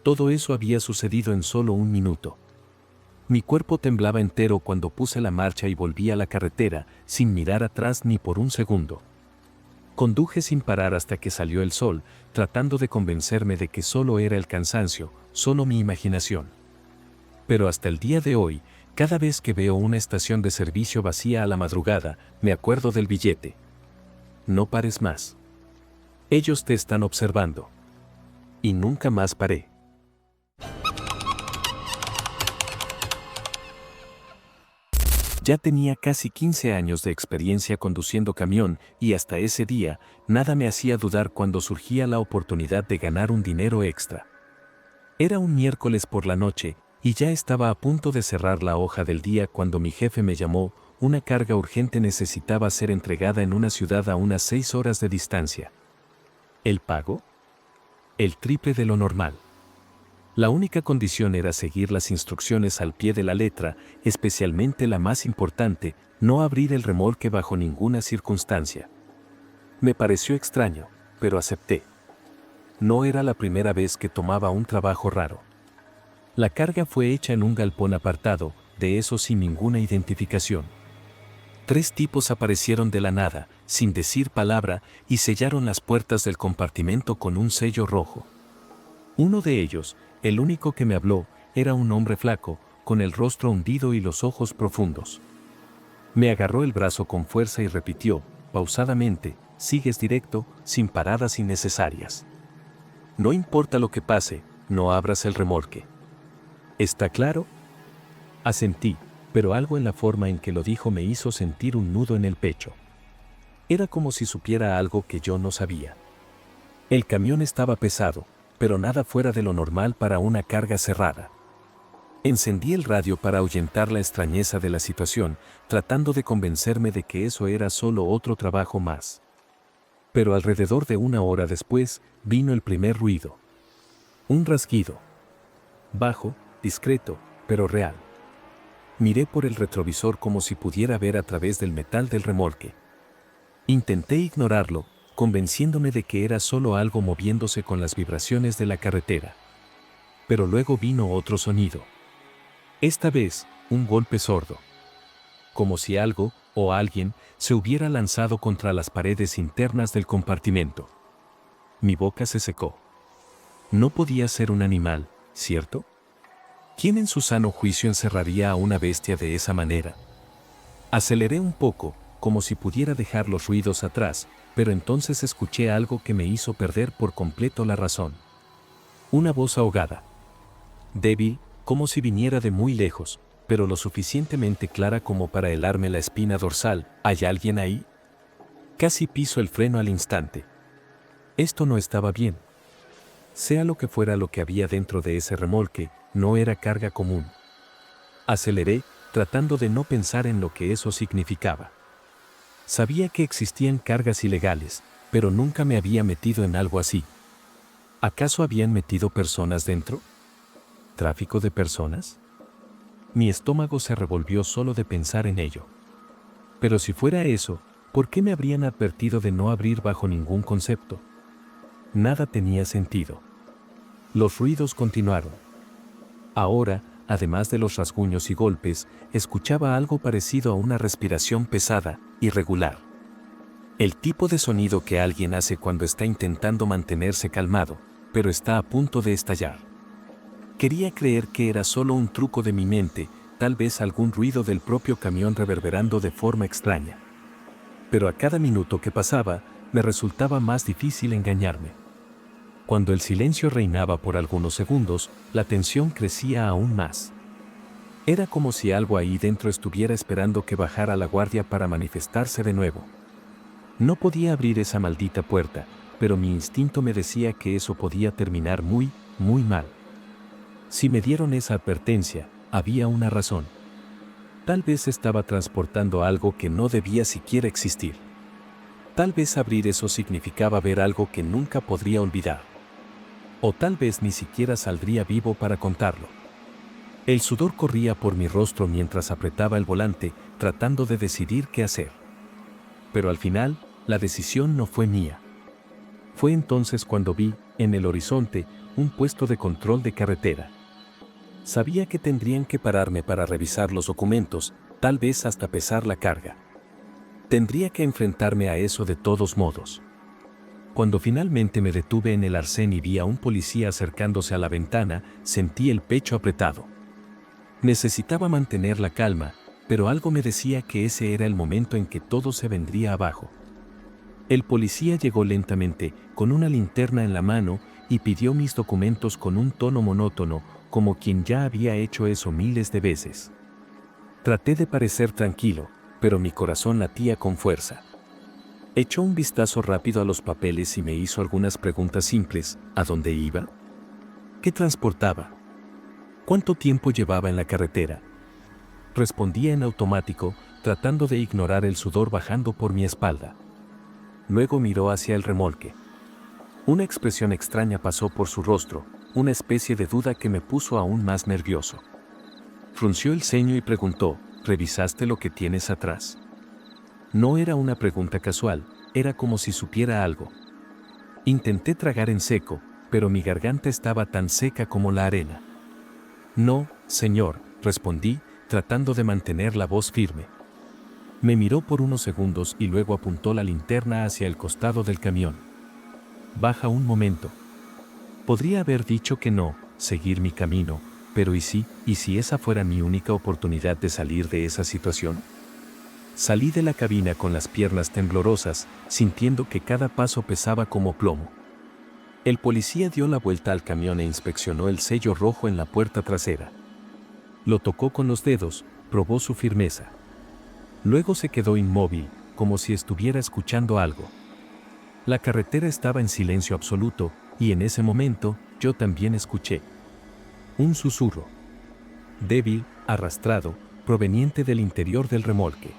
Todo eso había sucedido en solo 1 minuto. Mi cuerpo temblaba entero cuando puse la marcha y volví a la carretera, sin mirar atrás ni por un segundo. Conduje sin parar hasta que salió el sol, tratando de convencerme de que solo era el cansancio, solo mi imaginación. Pero hasta el día de hoy, cada vez que veo una estación de servicio vacía a la madrugada, me acuerdo del billete. No pares más. Ellos te están observando. Y nunca más paré. Ya tenía casi 15 años de experiencia conduciendo camión y hasta ese día, nada me hacía dudar cuando surgía la oportunidad de ganar un dinero extra. Era un miércoles por la noche y ya estaba a punto de cerrar la hoja del día cuando mi jefe me llamó, una carga urgente necesitaba ser entregada en una ciudad a unas 6 horas de distancia. ¿El pago? El triple de lo normal. La única condición era seguir las instrucciones al pie de la letra, especialmente la más importante, no abrir el remolque bajo ninguna circunstancia. Me pareció extraño, pero acepté. No era la primera vez que tomaba un trabajo raro. La carga fue hecha en un galpón apartado, de eso sin ninguna identificación. 3 tipos aparecieron de la nada, sin decir palabra, y sellaron las puertas del compartimento con un sello rojo. Uno de ellos, el único que me habló, era un hombre flaco, con el rostro hundido y los ojos profundos. Me agarró el brazo con fuerza y repitió, pausadamente, sigues directo, sin paradas innecesarias. No importa lo que pase, no abras el remolque. ¿Está claro? Asentí, pero algo en la forma en que lo dijo me hizo sentir un nudo en el pecho. Era como si supiera algo que yo no sabía. El camión estaba pesado, pero nada fuera de lo normal para una carga cerrada. Encendí el radio para ahuyentar la extrañeza de la situación, tratando de convencerme de que eso era solo otro trabajo más. Pero alrededor de 1 hora después, vino el primer ruido. Un rasguido. Bajo, discreto, pero real. Miré por el retrovisor como si pudiera ver a través del metal del remolque. Intenté ignorarlo, convenciéndome de que era solo algo moviéndose con las vibraciones de la carretera. Pero luego vino otro sonido. Esta vez, un golpe sordo. Como si algo, o alguien, se hubiera lanzado contra las paredes internas del compartimento. Mi boca se secó. No podía ser un animal, ¿cierto? ¿Quién en su sano juicio encerraría a una bestia de esa manera? Aceleré un poco, como si pudiera dejar los ruidos atrás, pero entonces escuché algo que me hizo perder por completo la razón. Una voz ahogada. Débil, como si viniera de muy lejos, pero lo suficientemente clara como para helarme la espina dorsal. ¿Hay alguien ahí? Casi piso el freno al instante. Esto no estaba bien. Sea lo que fuera lo que había dentro de ese remolque, no era carga común. Aceleré, tratando de no pensar en lo que eso significaba. Sabía que existían cargas ilegales, pero nunca me había metido en algo así. ¿Acaso habían metido personas dentro? ¿Tráfico de personas? Mi estómago se revolvió solo de pensar en ello. Pero si fuera eso, ¿por qué me habrían advertido de no abrir bajo ningún concepto? Nada tenía sentido. Los ruidos continuaron. Ahora, además de los rasguños y golpes, escuchaba algo parecido a una respiración pesada, irregular. El tipo de sonido que alguien hace cuando está intentando mantenerse calmado, pero está a punto de estallar. Quería creer que era solo un truco de mi mente, tal vez algún ruido del propio camión reverberando de forma extraña. Pero a cada minuto que pasaba, me resultaba más difícil engañarme. Cuando el silencio reinaba por algunos segundos, la tensión crecía aún más. Era como si algo ahí dentro estuviera esperando que bajara la guardia para manifestarse de nuevo. No podía abrir esa maldita puerta, pero mi instinto me decía que eso podía terminar muy, muy mal. Si me dieron esa advertencia, había una razón. Tal vez estaba transportando algo que no debía siquiera existir. Tal vez abrir eso significaba ver algo que nunca podría olvidar. O tal vez ni siquiera saldría vivo para contarlo. El sudor corría por mi rostro mientras apretaba el volante, tratando de decidir qué hacer. Pero al final, la decisión no fue mía. Fue entonces cuando vi, en el horizonte, un puesto de control de carretera. Sabía que tendrían que pararme para revisar los documentos, tal vez hasta pesar la carga. Tendría que enfrentarme a eso de todos modos. Cuando finalmente me detuve en el arcén y vi a un policía acercándose a la ventana, sentí el pecho apretado. Necesitaba mantener la calma, pero algo me decía que ese era el momento en que todo se vendría abajo. El policía llegó lentamente, con una linterna en la mano, y pidió mis documentos con un tono monótono, como quien ya había hecho eso miles de veces. Traté de parecer tranquilo, pero mi corazón latía con fuerza. Echó un vistazo rápido a los papeles y me hizo algunas preguntas simples. ¿A dónde iba? ¿Qué transportaba? ¿Cuánto tiempo llevaba en la carretera? Respondía en automático, tratando de ignorar el sudor bajando por mi espalda. Luego miró hacia el remolque. Una expresión extraña pasó por su rostro, una especie de duda que me puso aún más nervioso. Frunció el ceño y preguntó, ¿revisaste lo que tienes atrás? No era una pregunta casual, era como si supiera algo. Intenté tragar en seco, pero mi garganta estaba tan seca como la arena. No, señor, respondí, tratando de mantener la voz firme. Me miró por unos segundos y luego apuntó la linterna hacia el costado del camión. Baja un momento. Podría haber dicho que no, seguir mi camino, pero ¿y si esa fuera mi única oportunidad de salir de esa situación? Salí de la cabina con las piernas temblorosas, sintiendo que cada paso pesaba como plomo. El policía dio la vuelta al camión e inspeccionó el sello rojo en la puerta trasera. Lo tocó con los dedos, probó su firmeza. Luego se quedó inmóvil, como si estuviera escuchando algo. La carretera estaba en silencio absoluto, y en ese momento, yo también escuché un susurro. Débil, arrastrado, proveniente del interior del remolque.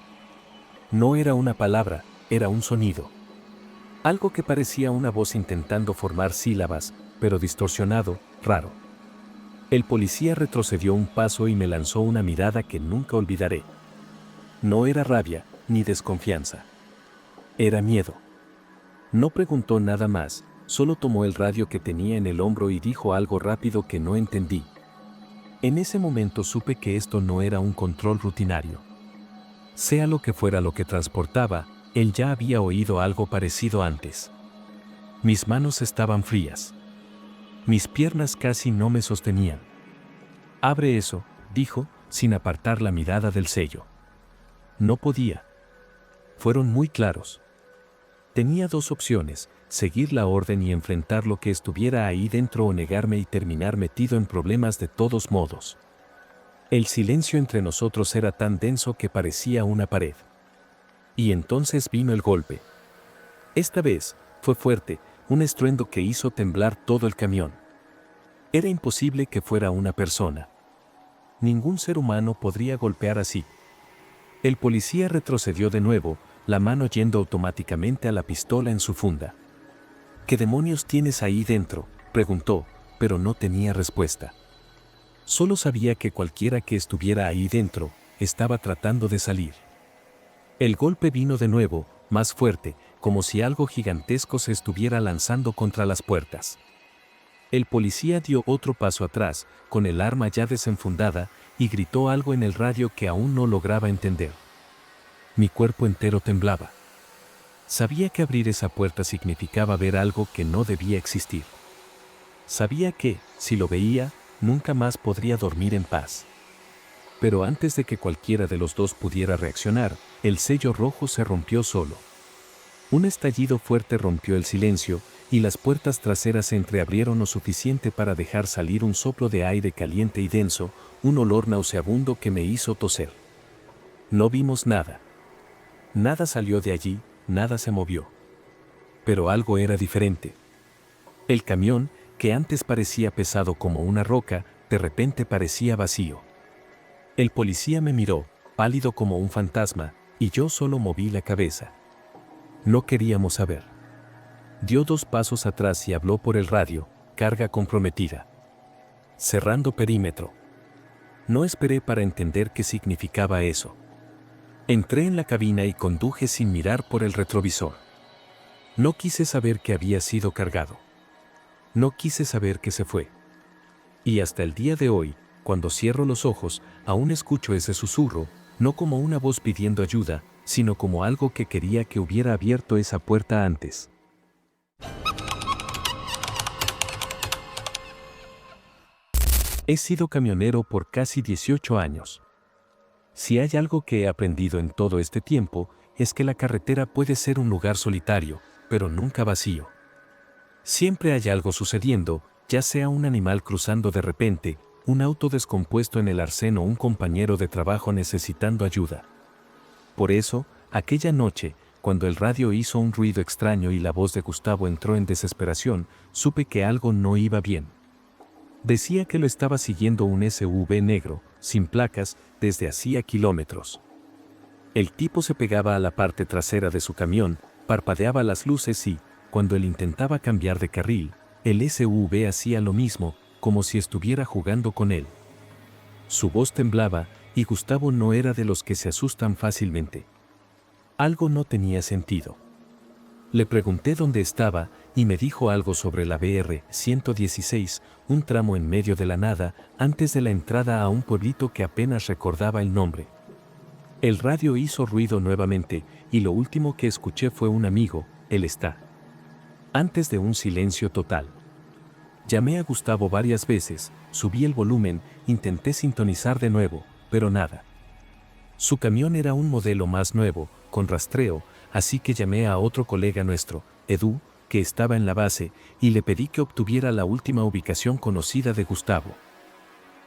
No era una palabra, era un sonido. Algo que parecía una voz intentando formar sílabas, pero distorsionado, raro. El policía retrocedió un paso y me lanzó una mirada que nunca olvidaré. No era rabia, ni desconfianza. Era miedo. No preguntó nada más, solo tomó el radio que tenía en el hombro y dijo algo rápido que no entendí. En ese momento supe que esto no era un control rutinario. Sea lo que fuera lo que transportaba, él ya había oído algo parecido antes. Mis manos estaban frías. Mis piernas casi no me sostenían. «Abre eso», dijo, sin apartar la mirada del sello. No podía. Fueron muy claros. Tenía dos opciones, seguir la orden y enfrentar lo que estuviera ahí dentro o negarme y terminar metido en problemas de todos modos. El silencio entre nosotros era tan denso que parecía una pared. Y entonces vino el golpe. Esta vez, fue fuerte, un estruendo que hizo temblar todo el camión. Era imposible que fuera una persona. Ningún ser humano podría golpear así. El policía retrocedió de nuevo, la mano yendo automáticamente a la pistola en su funda. «¿Qué demonios tienes ahí dentro?», preguntó, pero no tenía respuesta. Solo sabía que cualquiera que estuviera ahí dentro, estaba tratando de salir. El golpe vino de nuevo, más fuerte, como si algo gigantesco se estuviera lanzando contra las puertas. El policía dio otro paso atrás, con el arma ya desenfundada, y gritó algo en el radio que aún no lograba entender. Mi cuerpo entero temblaba. Sabía que abrir esa puerta significaba ver algo que no debía existir. Sabía que, si lo veía, nunca más podría dormir en paz. Pero antes de que cualquiera de los dos pudiera reaccionar, el sello rojo se rompió solo. Un estallido fuerte rompió el silencio, y las puertas traseras se entreabrieron lo suficiente para dejar salir un soplo de aire caliente y denso, un olor nauseabundo que me hizo toser. No vimos nada. Nada salió de allí, nada se movió. Pero algo era diferente. El camión, que antes parecía pesado como una roca, de repente parecía vacío. El policía me miró, pálido como un fantasma, y yo solo moví la cabeza. No queríamos saber. Dio 2 pasos atrás y habló por el radio, carga comprometida. Cerrando perímetro. No esperé para entender qué significaba eso. Entré en la cabina y conduje sin mirar por el retrovisor. No quise saber que había sido cargado. No quise saber que se fue. Y hasta el día de hoy, cuando cierro los ojos, aún escucho ese susurro, no como una voz pidiendo ayuda, sino como algo que quería que hubiera abierto esa puerta antes. He sido camionero por casi 18 años. Si hay algo que he aprendido en todo este tiempo, es que la carretera puede ser un lugar solitario, pero nunca vacío. Siempre hay algo sucediendo, ya sea un animal cruzando de repente, un auto descompuesto en el arcén o un compañero de trabajo necesitando ayuda. Por eso, aquella noche, cuando el radio hizo un ruido extraño y la voz de Gustavo entró en desesperación, supe que algo no iba bien. Decía que lo estaba siguiendo un SUV negro, sin placas, desde hacía kilómetros. El tipo se pegaba a la parte trasera de su camión, parpadeaba las luces y, cuando él intentaba cambiar de carril, el SUV hacía lo mismo, como si estuviera jugando con él. Su voz temblaba, y Gustavo no era de los que se asustan fácilmente. Algo no tenía sentido. Le pregunté dónde estaba, y me dijo algo sobre la BR-116, un tramo en medio de la nada, antes de la entrada a un pueblito que apenas recordaba el nombre. El radio hizo ruido nuevamente y lo último que escuché fue un amigo, él está. Antes de un silencio total. Llamé a Gustavo varias veces, subí el volumen, intenté sintonizar de nuevo, pero nada. Su camión era un modelo más nuevo, con rastreo, así que llamé a otro colega nuestro, Edu, que estaba en la base, y le pedí que obtuviera la última ubicación conocida de Gustavo.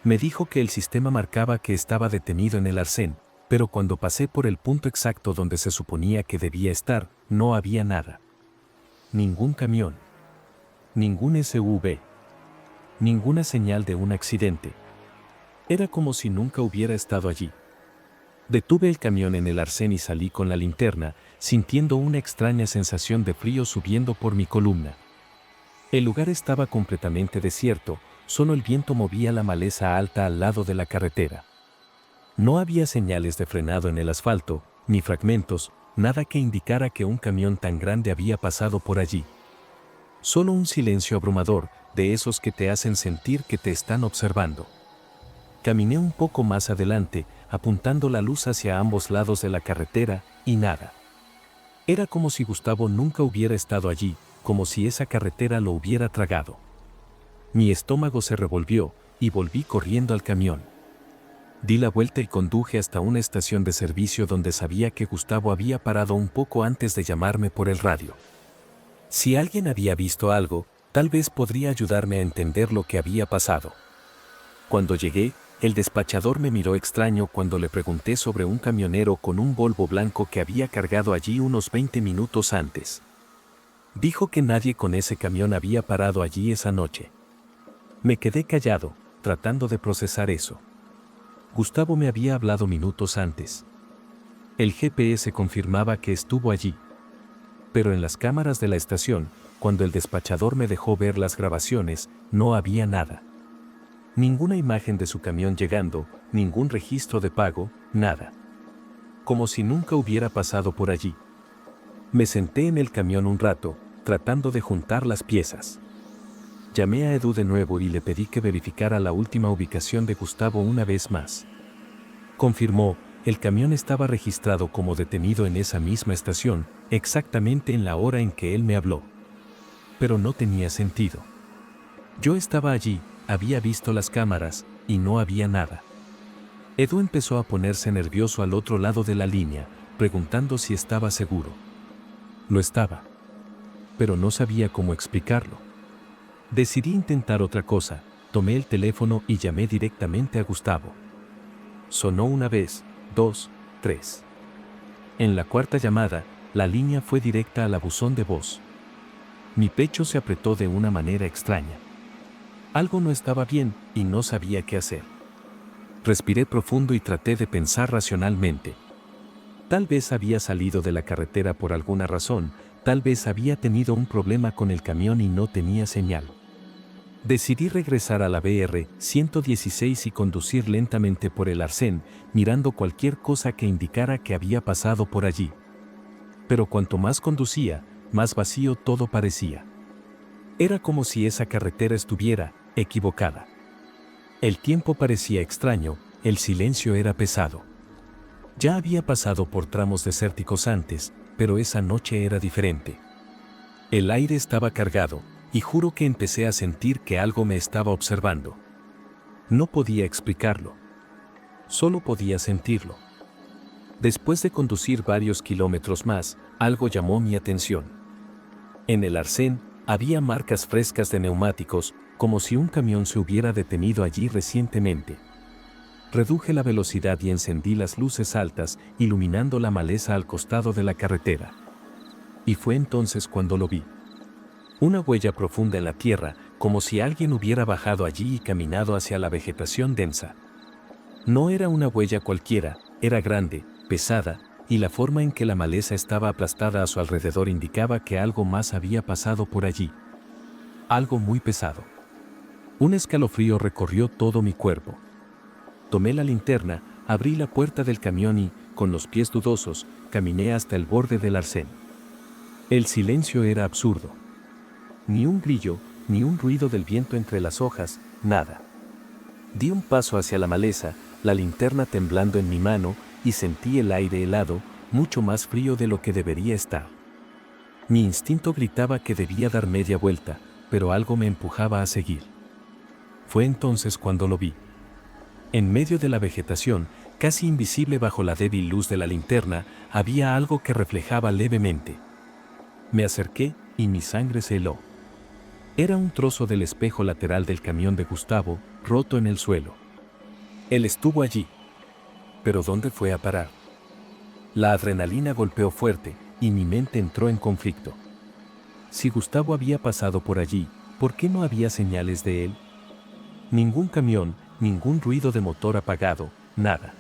Me dijo que el sistema marcaba que estaba detenido en el arcén, pero cuando pasé por el punto exacto donde se suponía que debía estar, no había nada. Ningún camión. Ningún SUV. Ninguna señal de un accidente. Era como si nunca hubiera estado allí. Detuve el camión en el arcén y salí con la linterna, sintiendo una extraña sensación de frío subiendo por mi columna. El lugar estaba completamente desierto, solo el viento movía la maleza alta al lado de la carretera. No había señales de frenado en el asfalto, ni fragmentos, nada que indicara que un camión tan grande había pasado por allí. Solo un silencio abrumador, de esos que te hacen sentir que te están observando. Caminé un poco más adelante, apuntando la luz hacia ambos lados de la carretera, y nada. Era como si Gustavo nunca hubiera estado allí, como si esa carretera lo hubiera tragado. Mi estómago se revolvió, y volví corriendo al camión. Di la vuelta y conduje hasta una estación de servicio donde sabía que Gustavo había parado un poco antes de llamarme por el radio. Si alguien había visto algo, tal vez podría ayudarme a entender lo que había pasado. Cuando llegué, el despachador me miró extraño cuando le pregunté sobre un camionero con un Volvo blanco que había cargado allí unos 20 minutos antes. Dijo que nadie con ese camión había parado allí esa noche. Me quedé callado, tratando de procesar eso. Gustavo me había hablado minutos antes. El GPS confirmaba que estuvo allí. Pero en las cámaras de la estación, cuando el despachador me dejó ver las grabaciones, no había nada. Ninguna imagen de su camión llegando, ningún registro de pago, nada. Como si nunca hubiera pasado por allí. Me senté en el camión un rato, tratando de juntar las piezas. Llamé a Edu de nuevo y le pedí que verificara la última ubicación de Gustavo una vez más. Confirmó, el camión estaba registrado como detenido en esa misma estación, exactamente en la hora en que él me habló. Pero no tenía sentido. Yo estaba allí, había visto las cámaras, y no había nada. Edu empezó a ponerse nervioso al otro lado de la línea, preguntando si estaba seguro. Lo estaba. Pero no sabía cómo explicarlo. Decidí intentar otra cosa, tomé el teléfono y llamé directamente a Gustavo. Sonó una vez, 2, 3. En la cuarta llamada, la línea fue directa al buzón de voz. Mi pecho se apretó de una manera extraña. Algo no estaba bien y no sabía qué hacer. Respiré profundo y traté de pensar racionalmente. Tal vez había salido de la carretera por alguna razón, tal vez había tenido un problema con el camión y no tenía señal. Decidí regresar a la BR 116 y conducir lentamente por el arcén, mirando cualquier cosa que indicara que había pasado por allí. Pero cuanto más conducía, más vacío todo parecía. Era como si esa carretera estuviera equivocada. El tiempo parecía extraño, el silencio era pesado. Ya había pasado por tramos desérticos antes, pero esa noche era diferente. El aire estaba cargado, y juro que empecé a sentir que algo me estaba observando. No podía explicarlo. Solo podía sentirlo. Después de conducir varios kilómetros más, algo llamó mi atención. En el arcén, había marcas frescas de neumáticos, como si un camión se hubiera detenido allí recientemente. Reduje la velocidad y encendí las luces altas, iluminando la maleza al costado de la carretera. Y fue entonces cuando lo vi. Una huella profunda en la tierra, como si alguien hubiera bajado allí y caminado hacia la vegetación densa. No era una huella cualquiera, era grande, pesada, y la forma en que la maleza estaba aplastada a su alrededor indicaba que algo más había pasado por allí. Algo muy pesado. Un escalofrío recorrió todo mi cuerpo. Tomé la linterna, abrí la puerta del camión y, con los pies dudosos, caminé hasta el borde del arcén. El silencio era absurdo. Ni un grillo, ni un ruido del viento entre las hojas, nada. Di un paso hacia la maleza, la linterna temblando en mi mano, y sentí el aire helado, mucho más frío de lo que debería estar. Mi instinto gritaba que debía dar media vuelta, pero algo me empujaba a seguir. Fue entonces cuando lo vi. En medio de la vegetación, casi invisible bajo la débil luz de la linterna, había algo que reflejaba levemente. Me acerqué y mi sangre se heló. Era un trozo del espejo lateral del camión de Gustavo, roto en el suelo. Él estuvo allí. ¿Pero dónde fue a parar? La adrenalina golpeó fuerte y mi mente entró en conflicto. Si Gustavo había pasado por allí, ¿por qué no había señales de él? Ningún camión, ningún ruido de motor apagado, nada.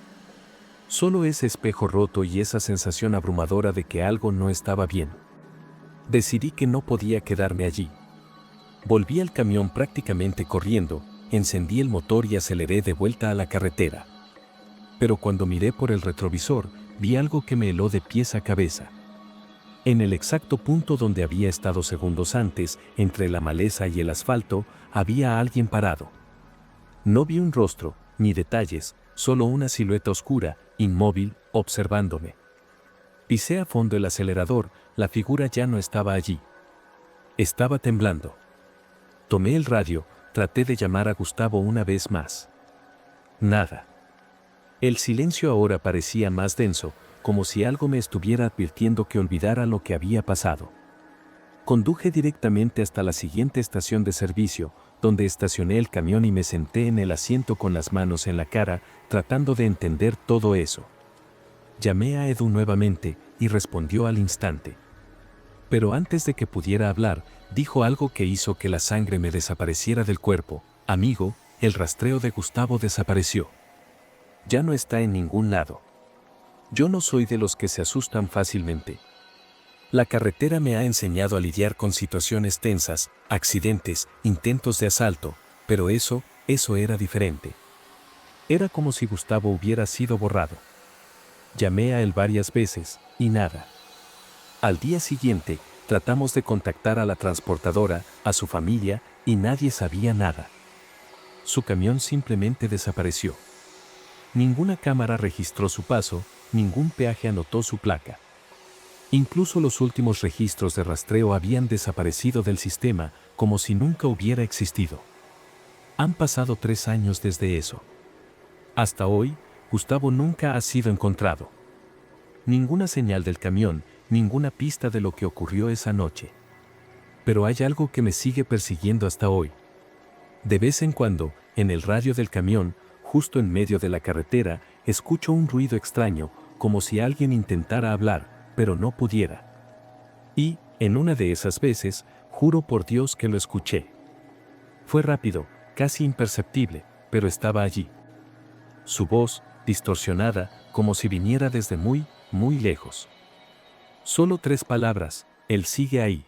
Solo ese espejo roto y esa sensación abrumadora de que algo no estaba bien. Decidí que no podía quedarme allí. Volví al camión prácticamente corriendo, encendí el motor y aceleré de vuelta a la carretera. Pero cuando miré por el retrovisor, vi algo que me heló de pies a cabeza. En el exacto punto donde había estado segundos antes, entre la maleza y el asfalto, había alguien parado. No vi un rostro, ni detalles, solo una silueta oscura, inmóvil, observándome. Pisé a fondo el acelerador, la figura ya no estaba allí. Estaba temblando. Tomé el radio, traté de llamar a Gustavo una vez más. Nada. El silencio ahora parecía más denso, como si algo me estuviera advirtiendo que olvidara lo que había pasado. Conduje directamente hasta la siguiente estación de servicio, donde estacioné el camión y me senté en el asiento con las manos en la cara, tratando de entender todo eso. Llamé a Edu nuevamente y respondió al instante. Pero antes de que pudiera hablar, dijo algo que hizo que la sangre me desapareciera del cuerpo. Amigo, el rastreo de Gustavo desapareció. Ya no está en ningún lado. Yo no soy de los que se asustan fácilmente. La carretera me ha enseñado a lidiar con situaciones tensas, accidentes, intentos de asalto, pero eso era diferente. Era como si Gustavo hubiera sido borrado. Llamé a él varias veces, y nada. Al día siguiente, tratamos de contactar a la transportadora, a su familia, y nadie sabía nada. Su camión simplemente desapareció. Ninguna cámara registró su paso, ningún peaje anotó su placa. Incluso los últimos registros de rastreo habían desaparecido del sistema, como si nunca hubiera existido. Han pasado 3 años desde eso. Hasta hoy, Gustavo nunca ha sido encontrado. Ninguna señal del camión, ninguna pista de lo que ocurrió esa noche. Pero hay algo que me sigue persiguiendo hasta hoy. De vez en cuando, en el radio del camión, justo en medio de la carretera, escucho un ruido extraño, como si alguien intentara hablar, pero no pudiera. Y, en una de esas veces, juro por Dios que lo escuché. Fue rápido, casi imperceptible, pero estaba allí. Su voz, distorsionada, como si viniera desde muy, muy lejos. Solo 3 palabras: él sigue ahí.